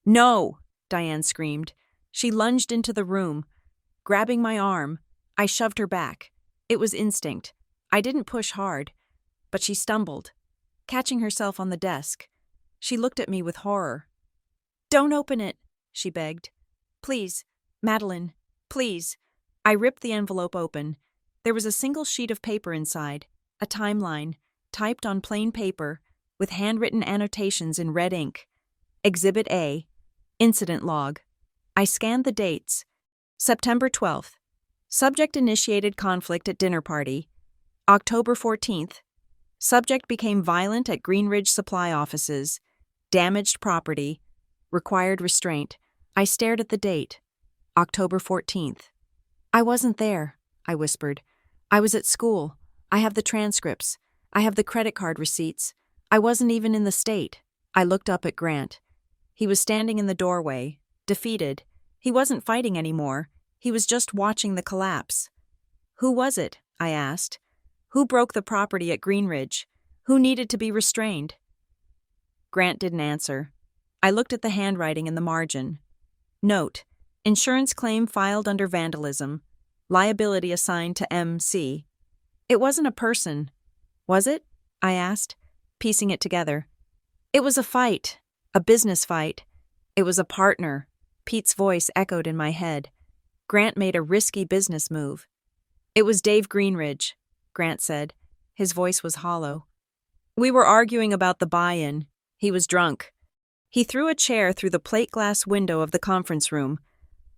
"No!" Diane screamed. She lunged into the room. Grabbing my arm, I shoved her back. It was instinct. I didn't push hard, but she stumbled, catching herself on the desk. She looked at me with horror. "Don't open it," she begged. "Please, Madeline, please." I ripped the envelope open. There was a single sheet of paper inside, a timeline, typed on plain paper, with handwritten annotations in red ink. Exhibit A, Incident Log. I scanned the dates. September 12th. Subject initiated conflict at dinner party. October 14th. Subject became violent at Greenridge Supply offices. Damaged property. Required restraint. I stared at the date. October 14th. "I wasn't there," I whispered. "I was at school. I have the transcripts. I have the credit card receipts. I wasn't even in the state." I looked up at Grant. He was standing in the doorway, defeated. He wasn't fighting anymore. He was just watching the collapse. "Who was it?" I asked. "Who broke the property at Greenridge? Who needed to be restrained?" Grant didn't answer. I looked at the handwriting in the margin. Note: insurance claim filed under vandalism. Liability assigned to M.C. It wasn't a person, was it? I asked, piecing it together. It was a fight, a business fight. It was a partner. Pete's voice echoed in my head. Grant made a risky business move. It was Dave Greenridge, Grant said. His voice was hollow. We were arguing about the buy-in. He was drunk. He threw a chair through the plate glass window of the conference room.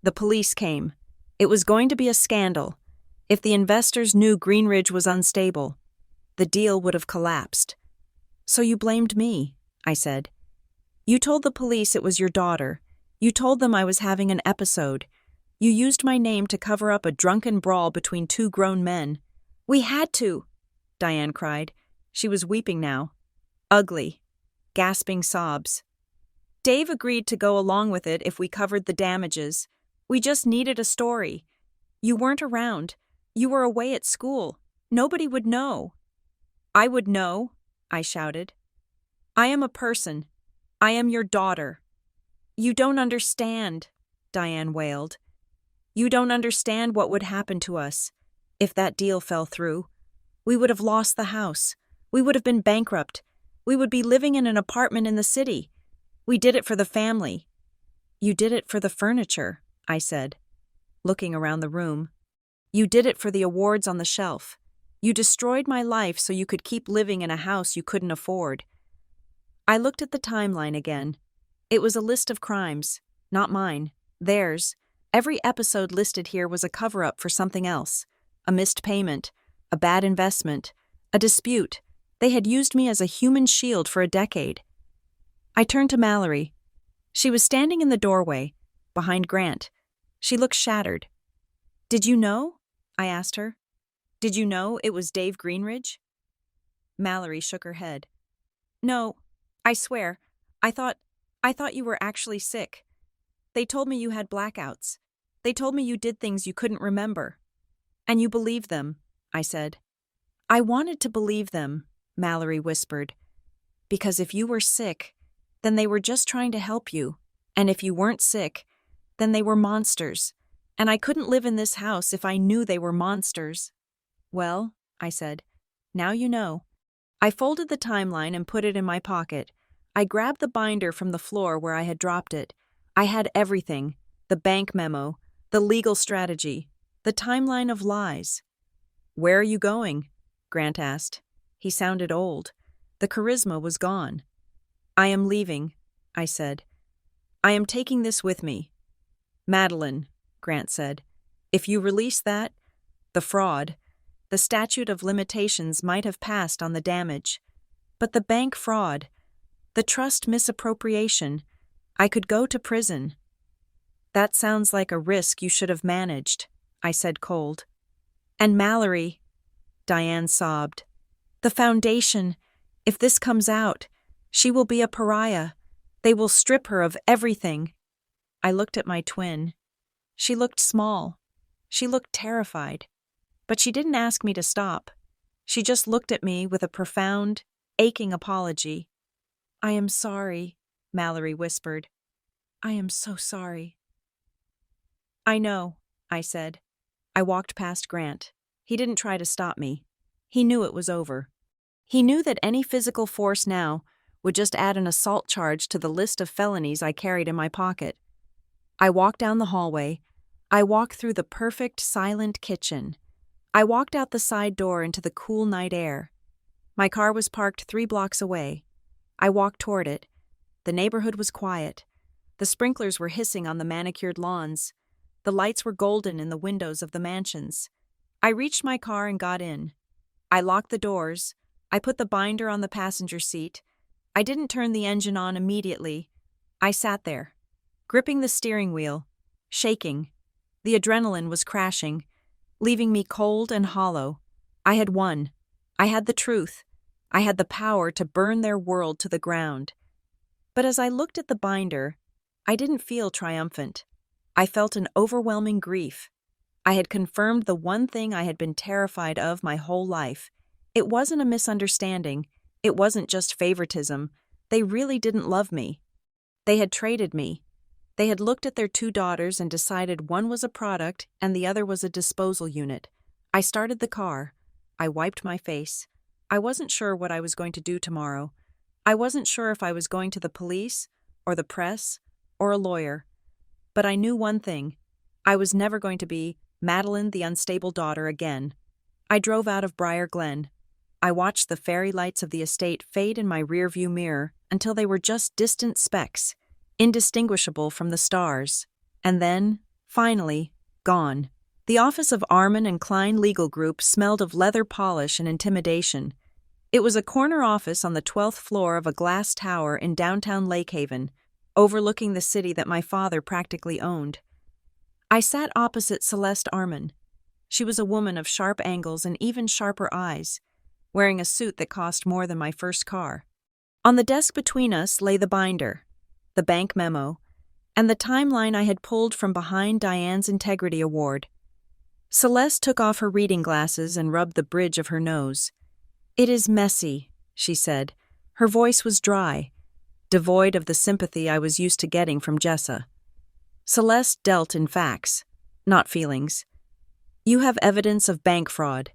The police came. It was going to be a scandal. If the investors knew Greenridge was unstable, the deal would have collapsed. So you blamed me, I said. You told the police it was your daughter. You told them I was having an episode. You used my name to cover up a drunken brawl between two grown men. We had to, Diane cried. She was weeping now. Ugly, gasping sobs. Dave agreed to go along with it if we covered the damages. We just needed a story. You weren't around. You were away at school. Nobody would know. I would know, I shouted. I am a person. I am your daughter. You don't understand, Diane wailed. You don't understand what would happen to us. If that deal fell through, we would have lost the house. We would have been bankrupt. We would be living in an apartment in the city. We did it for the family. You did it for the furniture, I said, looking around the room. You did it for the awards on the shelf. You destroyed my life so you could keep living in a house you couldn't afford. I looked at the timeline again. It was a list of crimes, not mine, theirs. Every episode listed here was a cover-up for something else. A missed payment, a bad investment, a dispute. They had used me as a human shield for a decade. I turned to Mallory. She was standing in the doorway, behind Grant. She looked shattered. Did you know? I asked her. Did you know it was Dave Greenridge? Mallory shook her head. No, I swear. I thought you were actually sick. They told me you had blackouts. They told me you did things you couldn't remember. And you believed them, I said. I wanted to believe them, Mallory whispered. Because if you were sick, then they were just trying to help you. And if you weren't sick, then they were monsters. And I couldn't live in this house if I knew they were monsters. Well, I said, now you know. I folded the timeline and put it in my pocket. I grabbed the binder from the floor where I had dropped it. I had everything, the bank memo, the legal strategy, the timeline of lies. Where are you going? Grant asked. He sounded old. The charisma was gone. I am leaving, I said. I am taking this with me. Madeline, Grant said, if you release that, the fraud, the statute of limitations might have passed on the damage. But the bank fraud, the trust misappropriation, I could go to prison. That sounds like a risk you should have managed, I said cold. And Mallory, Diane sobbed. The foundation, if this comes out, she will be a pariah. They will strip her of everything. I looked at my twin. She looked small. She looked terrified. But she didn't ask me to stop. She just looked at me with a profound, aching apology. I am sorry, Mallory whispered. I am so sorry. I know, I said. I walked past Grant. He didn't try to stop me. He knew it was over. He knew that any physical force now would just add an assault charge to the list of felonies I carried in my pocket. I walked down the hallway. I walked through the perfect, silent kitchen. I walked out the side door into the cool night air. My car was parked 3 blocks away. I walked toward it. The neighborhood was quiet. The sprinklers were hissing on the manicured lawns. The lights were golden in the windows of the mansions. I reached my car and got in. I locked the doors. I put the binder on the passenger seat. I didn't turn the engine on immediately. I sat there, gripping the steering wheel, shaking. The adrenaline was crashing, leaving me cold and hollow. I had won. I had the truth. I had the power to burn their world to the ground. But as I looked at the binder, I didn't feel triumphant. I felt an overwhelming grief. I had confirmed the one thing I had been terrified of my whole life. It wasn't a misunderstanding. It wasn't just favoritism. They really didn't love me. They had traded me. They had looked at their 2 daughters and decided one was a product and the other was a disposal unit. I started the car. I wiped my face. I wasn't sure what I was going to do tomorrow. I wasn't sure if I was going to the police, or the press, or a lawyer. But I knew one thing. I was never going to be Madeline the unstable daughter again. I drove out of Briar Glen. I watched the fairy lights of the estate fade in my rearview mirror until they were just distant specks, indistinguishable from the stars. And then, finally, gone. The office of Arman and Klein Legal Group smelled of leather polish and intimidation. It was a corner office on the 12th floor of a glass tower in downtown Lake Haven, overlooking the city that my father practically owned. I sat opposite Celeste Arman. She was a woman of sharp angles and even sharper eyes, wearing a suit that cost more than my first car. On the desk between us lay the binder, the bank memo, and the timeline I had pulled from behind Diane's Integrity Award. Celeste took off her reading glasses and rubbed the bridge of her nose. "It is messy," she said. Her voice was dry, devoid of the sympathy I was used to getting from Jessa. Celeste dealt in facts, not feelings. "You have evidence of bank fraud.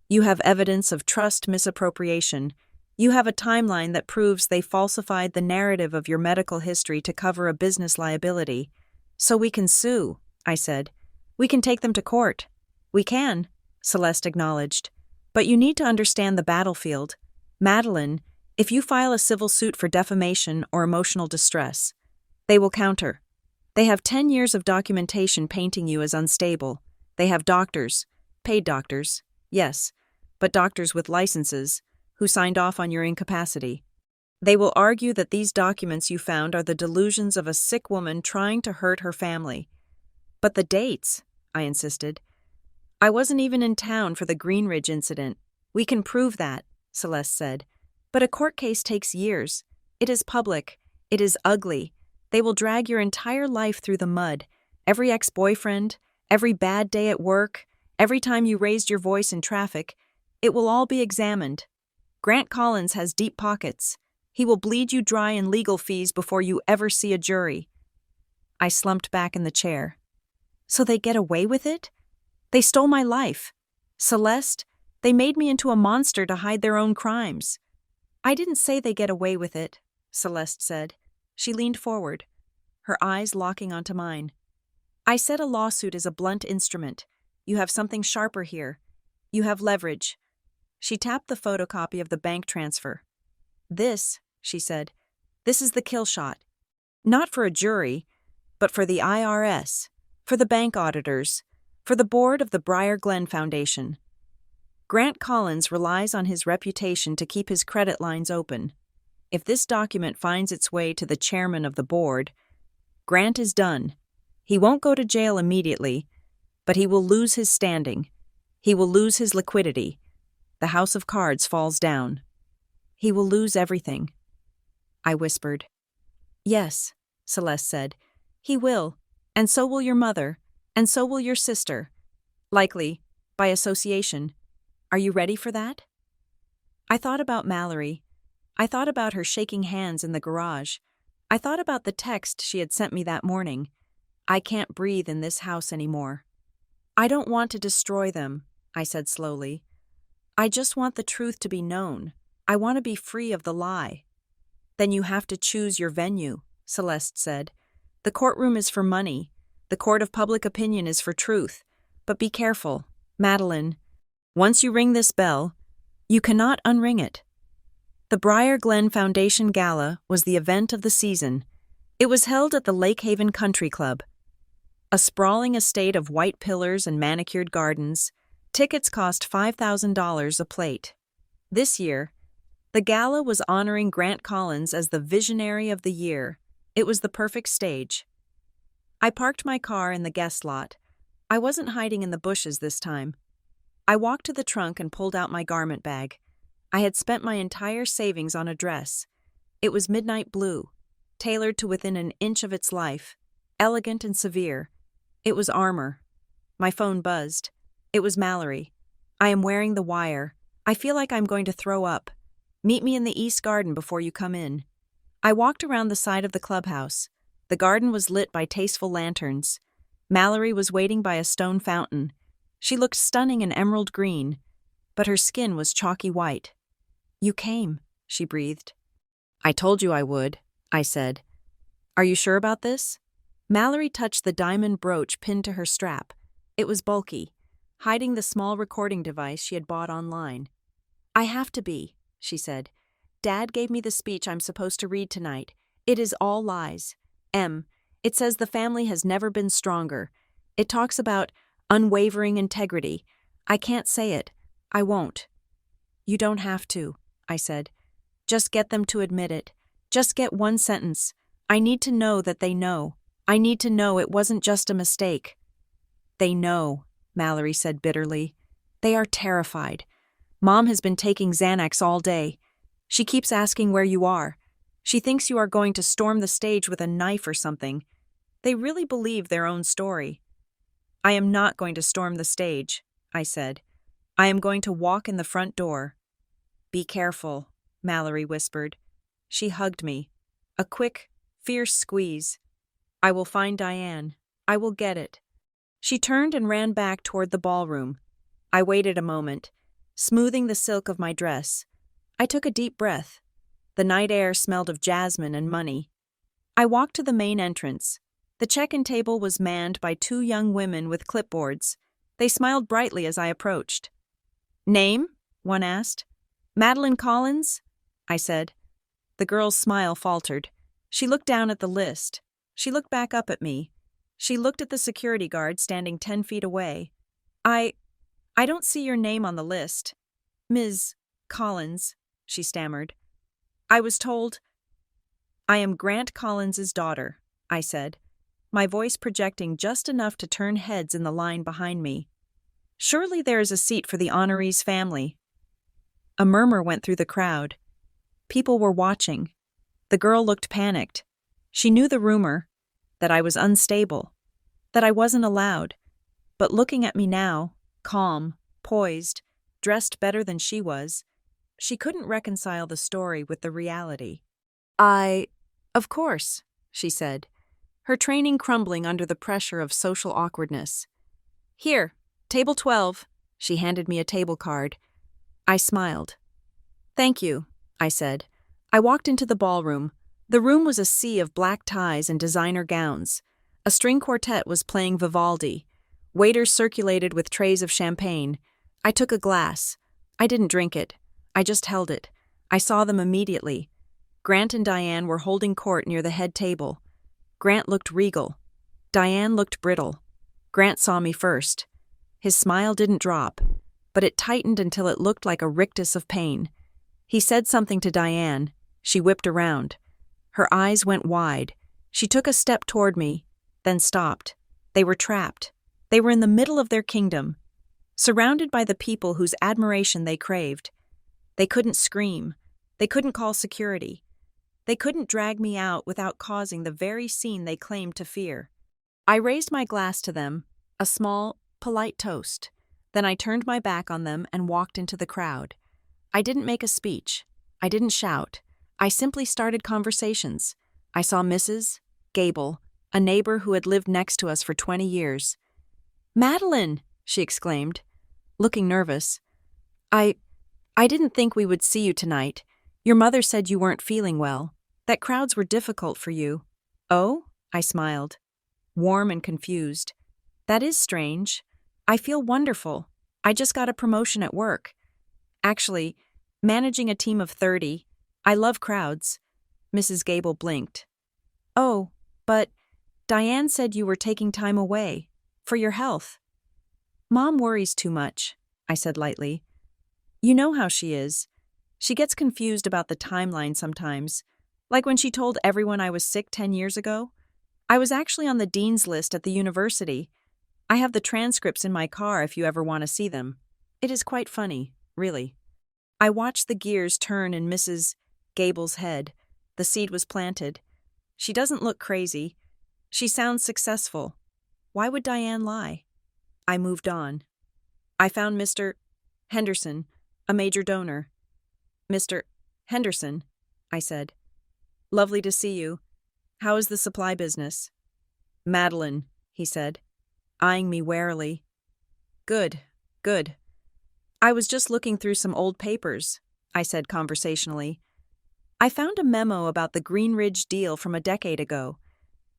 You have evidence of trust misappropriation. You have a timeline that proves they falsified the narrative of your medical history to cover a business liability. So we can sue," I said. "We can take them to court." "We can," Celeste acknowledged. "But you need to understand the battlefield. Madeline, if you file a civil suit for defamation or emotional distress, they will counter. They have 10 years of documentation painting you as unstable. They have doctors, paid doctors, yes, but doctors with licenses, who signed off on your incapacity. They will argue that these documents you found are the delusions of a sick woman trying to hurt her family." "But the dates," I insisted. "I wasn't even in town for the Greenridge incident." "We can prove that," Celeste said. "But a court case takes years. It is public. It is ugly. They will drag your entire life through the mud. Every ex-boyfriend, every bad day at work, every time you raised your voice in traffic, it will all be examined. Grant Collins has deep pockets. He will bleed you dry in legal fees before you ever see a jury." I slumped back in the chair. "So they get away with it? They stole my life. Celeste, they made me into a monster to hide their own crimes." "I didn't say they get away with it," Celeste said. She leaned forward, her eyes locking onto mine. "I said a lawsuit is a blunt instrument. You have something sharper here. You have leverage." She tapped the photocopy of the bank transfer. "This," she said, "this is the kill shot. Not for a jury, but for the IRS, for the bank auditors, for the board of the Briar Glen Foundation. Grant Collins relies on his reputation to keep his credit lines open. If this document finds its way to the chairman of the board, Grant is done. He won't go to jail immediately, but he will lose his standing. He will lose his liquidity. The house of cards falls down. He will lose everything." I whispered. "Yes," Celeste said. "He will, and so will your mother, and so will your sister. Likely, by association. Are you ready for that?" I thought about Mallory. I thought about her shaking hands in the garage. I thought about the text she had sent me that morning. "I can't breathe in this house anymore." "I don't want to destroy them," I said slowly. "I just want the truth to be known. I want to be free of the lie." "Then you have to choose your venue," Celeste said. "The courtroom is for money. The court of public opinion is for truth. But be careful, Madeline. Once you ring this bell, you cannot unring it." The Briar Glen Foundation Gala was the event of the season. It was held at the Lake Haven Country Club, a sprawling estate of white pillars and manicured gardens. Tickets cost $5,000 a plate. This year, the gala was honoring Grant Collins as the Visionary of the Year. It was the perfect stage. I parked my car in the guest lot. I wasn't hiding in the bushes this time. I walked to the trunk and pulled out my garment bag. I had spent my entire savings on a dress. It was midnight blue, tailored to within an inch of its life, elegant and severe. It was armor. My phone buzzed. It was Mallory. "I am wearing the wire. I feel like I'm going to throw up. Meet me in the East Garden before you come in." I walked around the side of the clubhouse. The garden was lit by tasteful lanterns. Mallory was waiting by a stone fountain. She looked stunning in emerald green, but her skin was chalky white. "You came," she breathed. I told you I would, I said. Are you sure about this? Mallory touched the diamond brooch pinned to her strap. It was bulky, hiding the small recording device she had bought online. I have to be, she said. Dad gave me the speech I'm supposed to read tonight. It is all lies. It says the family has never been stronger. It talks about unwavering integrity. I can't say it. I won't. You don't have to, I said. Just get them to admit it. Just get one sentence. I need to know that they know. I need to know it wasn't just a mistake. They know, Mallory said bitterly. They are terrified. Mom has been taking Xanax all day. She keeps asking where you are. She thinks you are going to storm the stage with a knife or something. They really believe their own story. I am not going to storm the stage, I said. I am going to walk in the front door. Be careful, Mallory whispered. She hugged me. A quick, fierce squeeze. I will find Diane. I will get it. She turned and ran back toward the ballroom. I waited a moment, smoothing the silk of my dress. I took a deep breath. The night air smelled of jasmine and money. I walked to the main entrance. The check-in table was manned by 2 young women with clipboards. They smiled brightly as I approached. Name? One asked. Madeline Collins? I said. The girl's smile faltered. She looked down at the list. She looked back up at me. She looked at the security guard standing 10 feet away. I don't see your name on the list. Ms. Collins, she stammered. I was told. I am Grant Collins's daughter, I said, my voice projecting just enough to turn heads in the line behind me. Surely there is a seat for the honoree's family. A murmur went through the crowd. People were watching. The girl looked panicked. She knew the rumor, that I was unstable, that I wasn't allowed. But looking at me now, calm, poised, dressed better than she was, she couldn't reconcile the story with the reality. Of course, she said, her training crumbling under the pressure of social awkwardness. Here, table 12. She handed me a table card. I smiled. Thank you, I said. I walked into the ballroom. The room was a sea of black ties and designer gowns. A string quartet was playing Vivaldi. Waiters circulated with trays of champagne. I took a glass. I didn't drink it. I just held it. I saw them immediately. Grant and Diane were holding court near the head table. Grant looked regal. Diane looked brittle. Grant saw me first. His smile didn't drop, but it tightened until it looked like a rictus of pain. He said something to Diane. She whipped around. Her eyes went wide. She took a step toward me, then stopped. They were trapped. They were in the middle of their kingdom, surrounded by the people whose admiration they craved. They couldn't scream. They couldn't call security. They couldn't drag me out without causing the very scene they claimed to fear. I raised my glass to them, a small, polite toast. Then I turned my back on them and walked into the crowd. I didn't make a speech. I didn't shout. I simply started conversations. I saw Mrs. Gable, a neighbor who had lived next to us for 20 years. Madeline, she exclaimed, looking nervous. I didn't think we would see you tonight. Your mother said you weren't feeling well, that crowds were difficult for you. Oh? I smiled, warm and confused. That is strange. I feel wonderful. I just got a promotion at work. Actually, managing a team of 30, I love crowds. Mrs. Gable blinked. Oh, but Diane said you were taking time away, for your health. Mom worries too much, I said lightly. You know how she is. She gets confused about the timeline sometimes, like when she told everyone I was sick 10 years ago. I was actually on the dean's list at the university. I have the transcripts in my car if you ever want to see them. It is quite funny, really. I watched the gears turn in Mrs. Gable's head. The seed was planted. She doesn't look crazy. She sounds successful. Why would Diane lie? I moved on. I found Mr. Henderson, a major donor. Mr. Henderson, I said. Lovely to see you. How is the supply business? Madeline, he said, eyeing me warily. Good, good. I was just looking through some old papers, I said conversationally. I found a memo about the Green Ridge deal from a decade ago.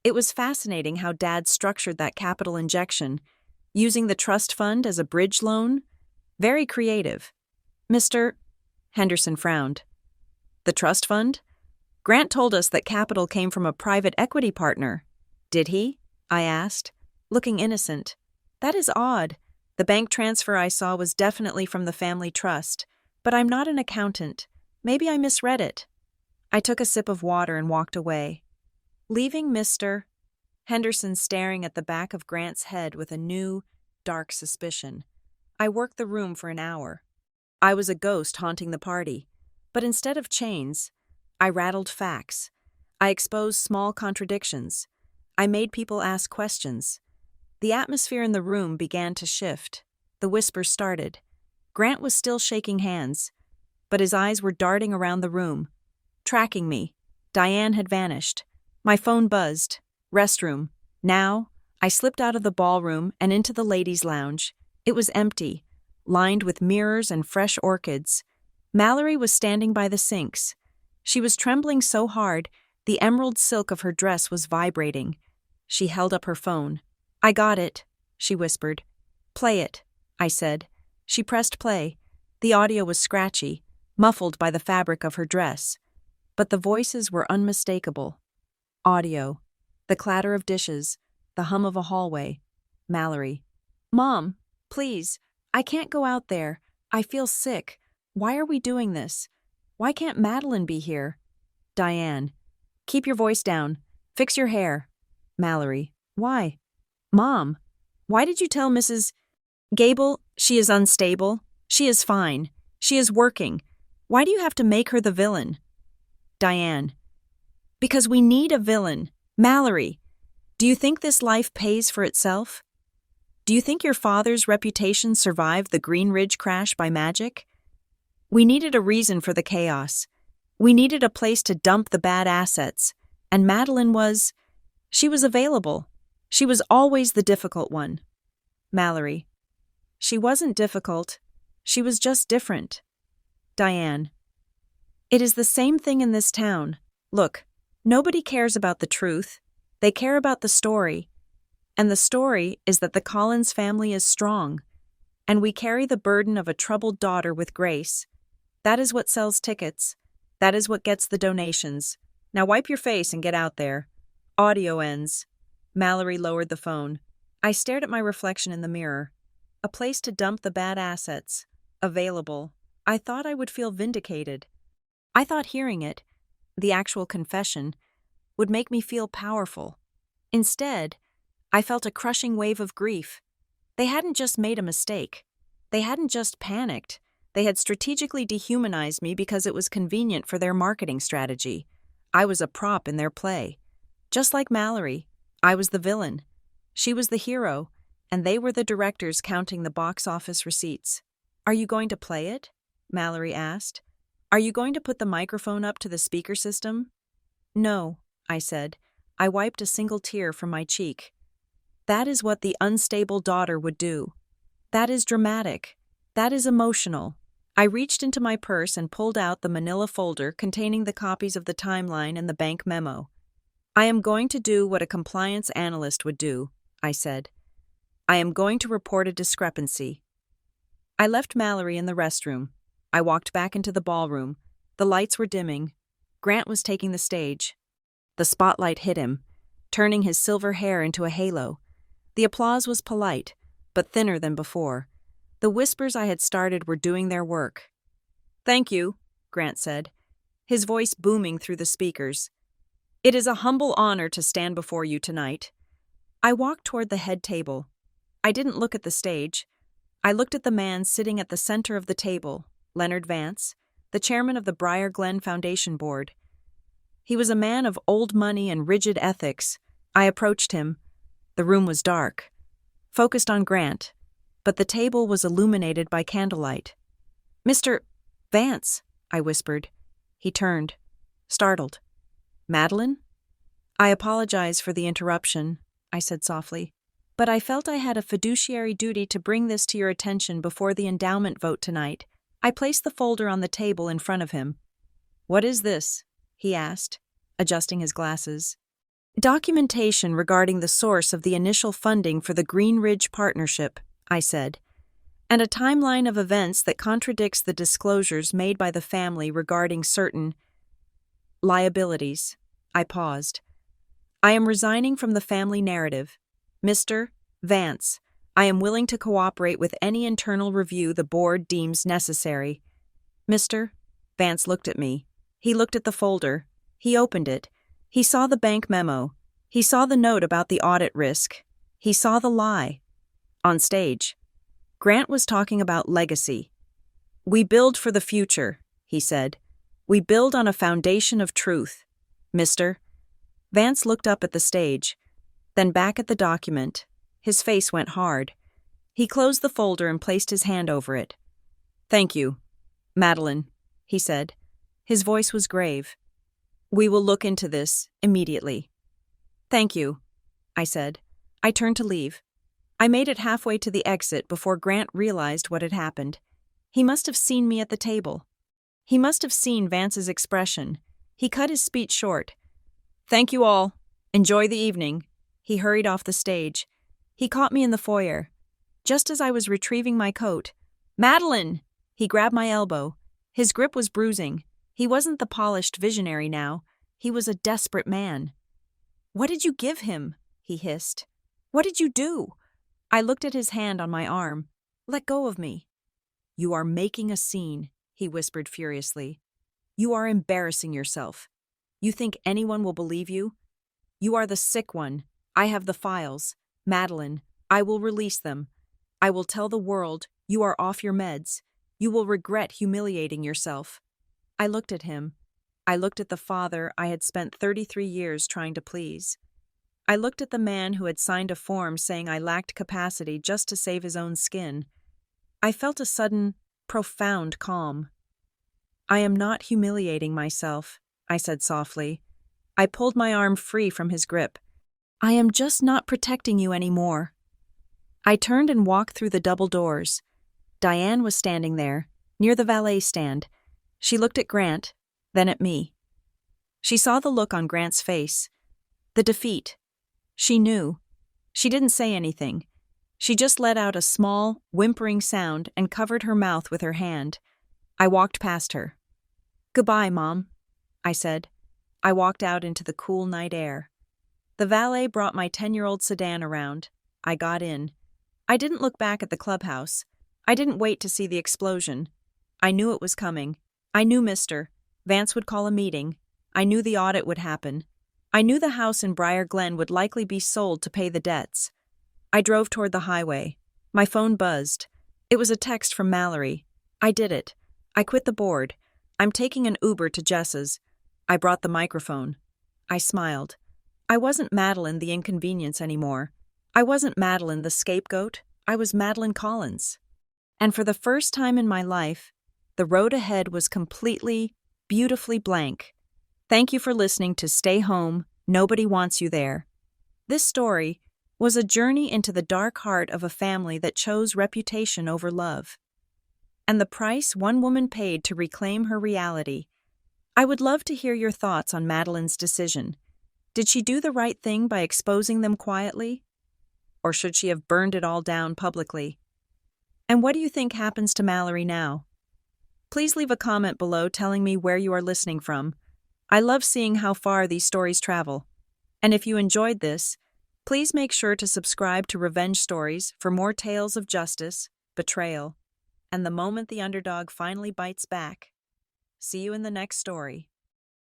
It was fascinating how Dad structured that capital injection, using the trust fund as a bridge loan. Very creative. Mr. Henderson frowned. The trust fund? Grant told us that capital came from a private equity partner. Did he? I asked, looking innocent. That is odd. The bank transfer I saw was definitely from the family trust, but I'm not an accountant. Maybe I misread it. I took a sip of water and walked away, leaving Mr. Henderson staring at the back of Grant's head with a new, dark suspicion. I worked the room for an hour. I was a ghost haunting the party, but instead of chains, I rattled facts. I exposed small contradictions. I made people ask questions. The atmosphere in the room began to shift. The whispers started. Grant was still shaking hands, but his eyes were darting around the room, tracking me. Diane had vanished. My phone buzzed. Restroom. Now, I slipped out of the ballroom and into the ladies' lounge. It was empty, lined with mirrors and fresh orchids. Mallory was standing by the sinks. She was trembling so hard, the emerald silk of her dress was vibrating. She held up her phone. I got it, she whispered. Play it, I said. She pressed play. The audio was scratchy, muffled by the fabric of her dress. But the voices were unmistakable. Audio. The clatter of dishes. The hum of a hallway. Mallory. Mom, please. I can't go out there. I feel sick. Why are we doing this? Why can't Madeline be here? Diane. Keep your voice down. Fix your hair. Mallory. Why? Mom. Why did you tell Mrs. Gable she is unstable? She is fine. She is working. Why do you have to make her the villain? Diane. Because we need a villain. Mallory. Do you think this life pays for itself? Do you think your father's reputation survived the Green Ridge crash by magic? We needed a reason for the chaos. We needed a place to dump the bad assets. And Madeline she was available. She was always the difficult one. Mallory. She wasn't difficult. She was just different. Diane. It is the same thing in this town. Look, nobody cares about the truth. They care about the story. And the story is that the Collins family is strong. And we carry the burden of a troubled daughter with grace. That is what sells tickets. That is what gets the donations. Now wipe your face and get out there. Audio ends. Mallory lowered the phone. I stared at my reflection in the mirror. A place to dump the bad assets. Available. I thought I would feel vindicated. I thought hearing it, the actual confession, would make me feel powerful. Instead, I felt a crushing wave of grief. They hadn't just made a mistake. They hadn't just panicked. They had strategically dehumanized me because it was convenient for their marketing strategy. I was a prop in their play. Just like Mallory, I was the villain. She was the hero, and they were the directors counting the box office receipts. Are you going to play it? Mallory asked. Are you going to put the microphone up to the speaker system? No, I said. I wiped a single tear from my cheek. That is what the unstable daughter would do. That is dramatic. That is emotional. I reached into my purse and pulled out the manila folder containing the copies of the timeline and the bank memo. I am going to do what a compliance analyst would do, I said. I am going to report a discrepancy. I left Mallory in the restroom. I walked back into the ballroom. The lights were dimming. Grant was taking the stage. The spotlight hit him, turning his silver hair into a halo. The applause was polite, but thinner than before. The whispers I had started were doing their work. Thank you, Grant said, his voice booming through the speakers. It is a humble honor to stand before you tonight. I walked toward the head table. I didn't look at the stage. I looked at the man sitting at the center of the table, Leonard Vance, the chairman of the Briar Glen Foundation Board. He was a man of old money and rigid ethics. I approached him. The room was dark, focused on Grant, but the table was illuminated by candlelight. Mr. Vance, I whispered. He turned, startled. Madeline? I apologize for the interruption, I said softly, but I felt I had a fiduciary duty to bring this to your attention before the endowment vote tonight. I placed the folder on the table in front of him. What is this? he asked, adjusting his glasses. Documentation regarding the source of the initial funding for the Green Ridge Partnership, I said, and a timeline of events that contradicts the disclosures made by the family regarding certain liabilities. I paused. I am resigning from the family narrative. Mr. Vance, I am willing to cooperate with any internal review the board deems necessary. Mr. Vance looked at me. He looked at the folder. He opened it. He saw the bank memo. He saw the note about the audit risk. He saw the lie. On stage, Grant was talking about legacy. We build for the future, he said. We build on a foundation of truth. Mr. Vance looked up at the stage, then back at the document. His face went hard. He closed the folder and placed his hand over it. Thank you, Madeline, he said. His voice was grave. We will look into this immediately. Thank you, I said. I turned to leave. I made it halfway to the exit before Grant realized what had happened. He must have seen me at the table. He must have seen Vance's expression. He cut his speech short. Thank you all. Enjoy the evening. He hurried off the stage. He caught me in the foyer. Just as I was retrieving my coat. Madeline! He grabbed my elbow. His grip was bruising. He wasn't the polished visionary now. He was a desperate man. What did you give him? He hissed. What did you do? I looked at his hand on my arm. Let go of me. You are making a scene, he whispered furiously. You are embarrassing yourself. You think anyone will believe you? You are the sick one. I have the files. Madeline, I will release them. I will tell the world you are off your meds. You will regret humiliating yourself. I looked at him. I looked at the father I had spent 33 years trying to please. I looked at the man who had signed a form saying I lacked capacity just to save his own skin. I felt a sudden, profound calm. I am not humiliating myself, I said softly. I pulled my arm free from his grip. I am just not protecting you anymore. I turned and walked through the double doors. Diane was standing there, near the valet stand. She looked at Grant, then at me. She saw the look on Grant's face. The defeat. She knew. She didn't say anything. She just let out a small, whimpering sound and covered her mouth with her hand. I walked past her. Goodbye, Mom, I said. I walked out into the cool night air. The valet brought my 10-year-old sedan around. I got in. I didn't look back at the clubhouse. I didn't wait to see the explosion. I knew it was coming. I knew Mr. Vance would call a meeting. I knew the audit would happen. I knew the house in Briar Glen would likely be sold to pay the debts. I drove toward the highway. My phone buzzed. It was a text from Mallory. I did it. I quit the board. I'm taking an Uber to Jess's. I brought the microphone. I smiled. I wasn't Madeline the inconvenience anymore. I wasn't Madeline the scapegoat. I was Madeline Collins. And for the first time in my life, the road ahead was completely, beautifully blank. Thank you for listening to Stay Home, Nobody Wants You There. This story was a journey into the dark heart of a family that chose reputation over love. And the price one woman paid to reclaim her reality. I would love to hear your thoughts on Madeline's decision. Did she do the right thing by exposing them quietly? Or should she have burned it all down publicly? And what do you think happens to Mallory now? Please leave a comment below telling me where you are listening from. I love seeing how far these stories travel. And if you enjoyed this, please make sure to subscribe to Revenge Stories for more tales of justice, betrayal, and the moment the underdog finally bites back. See you in the next story.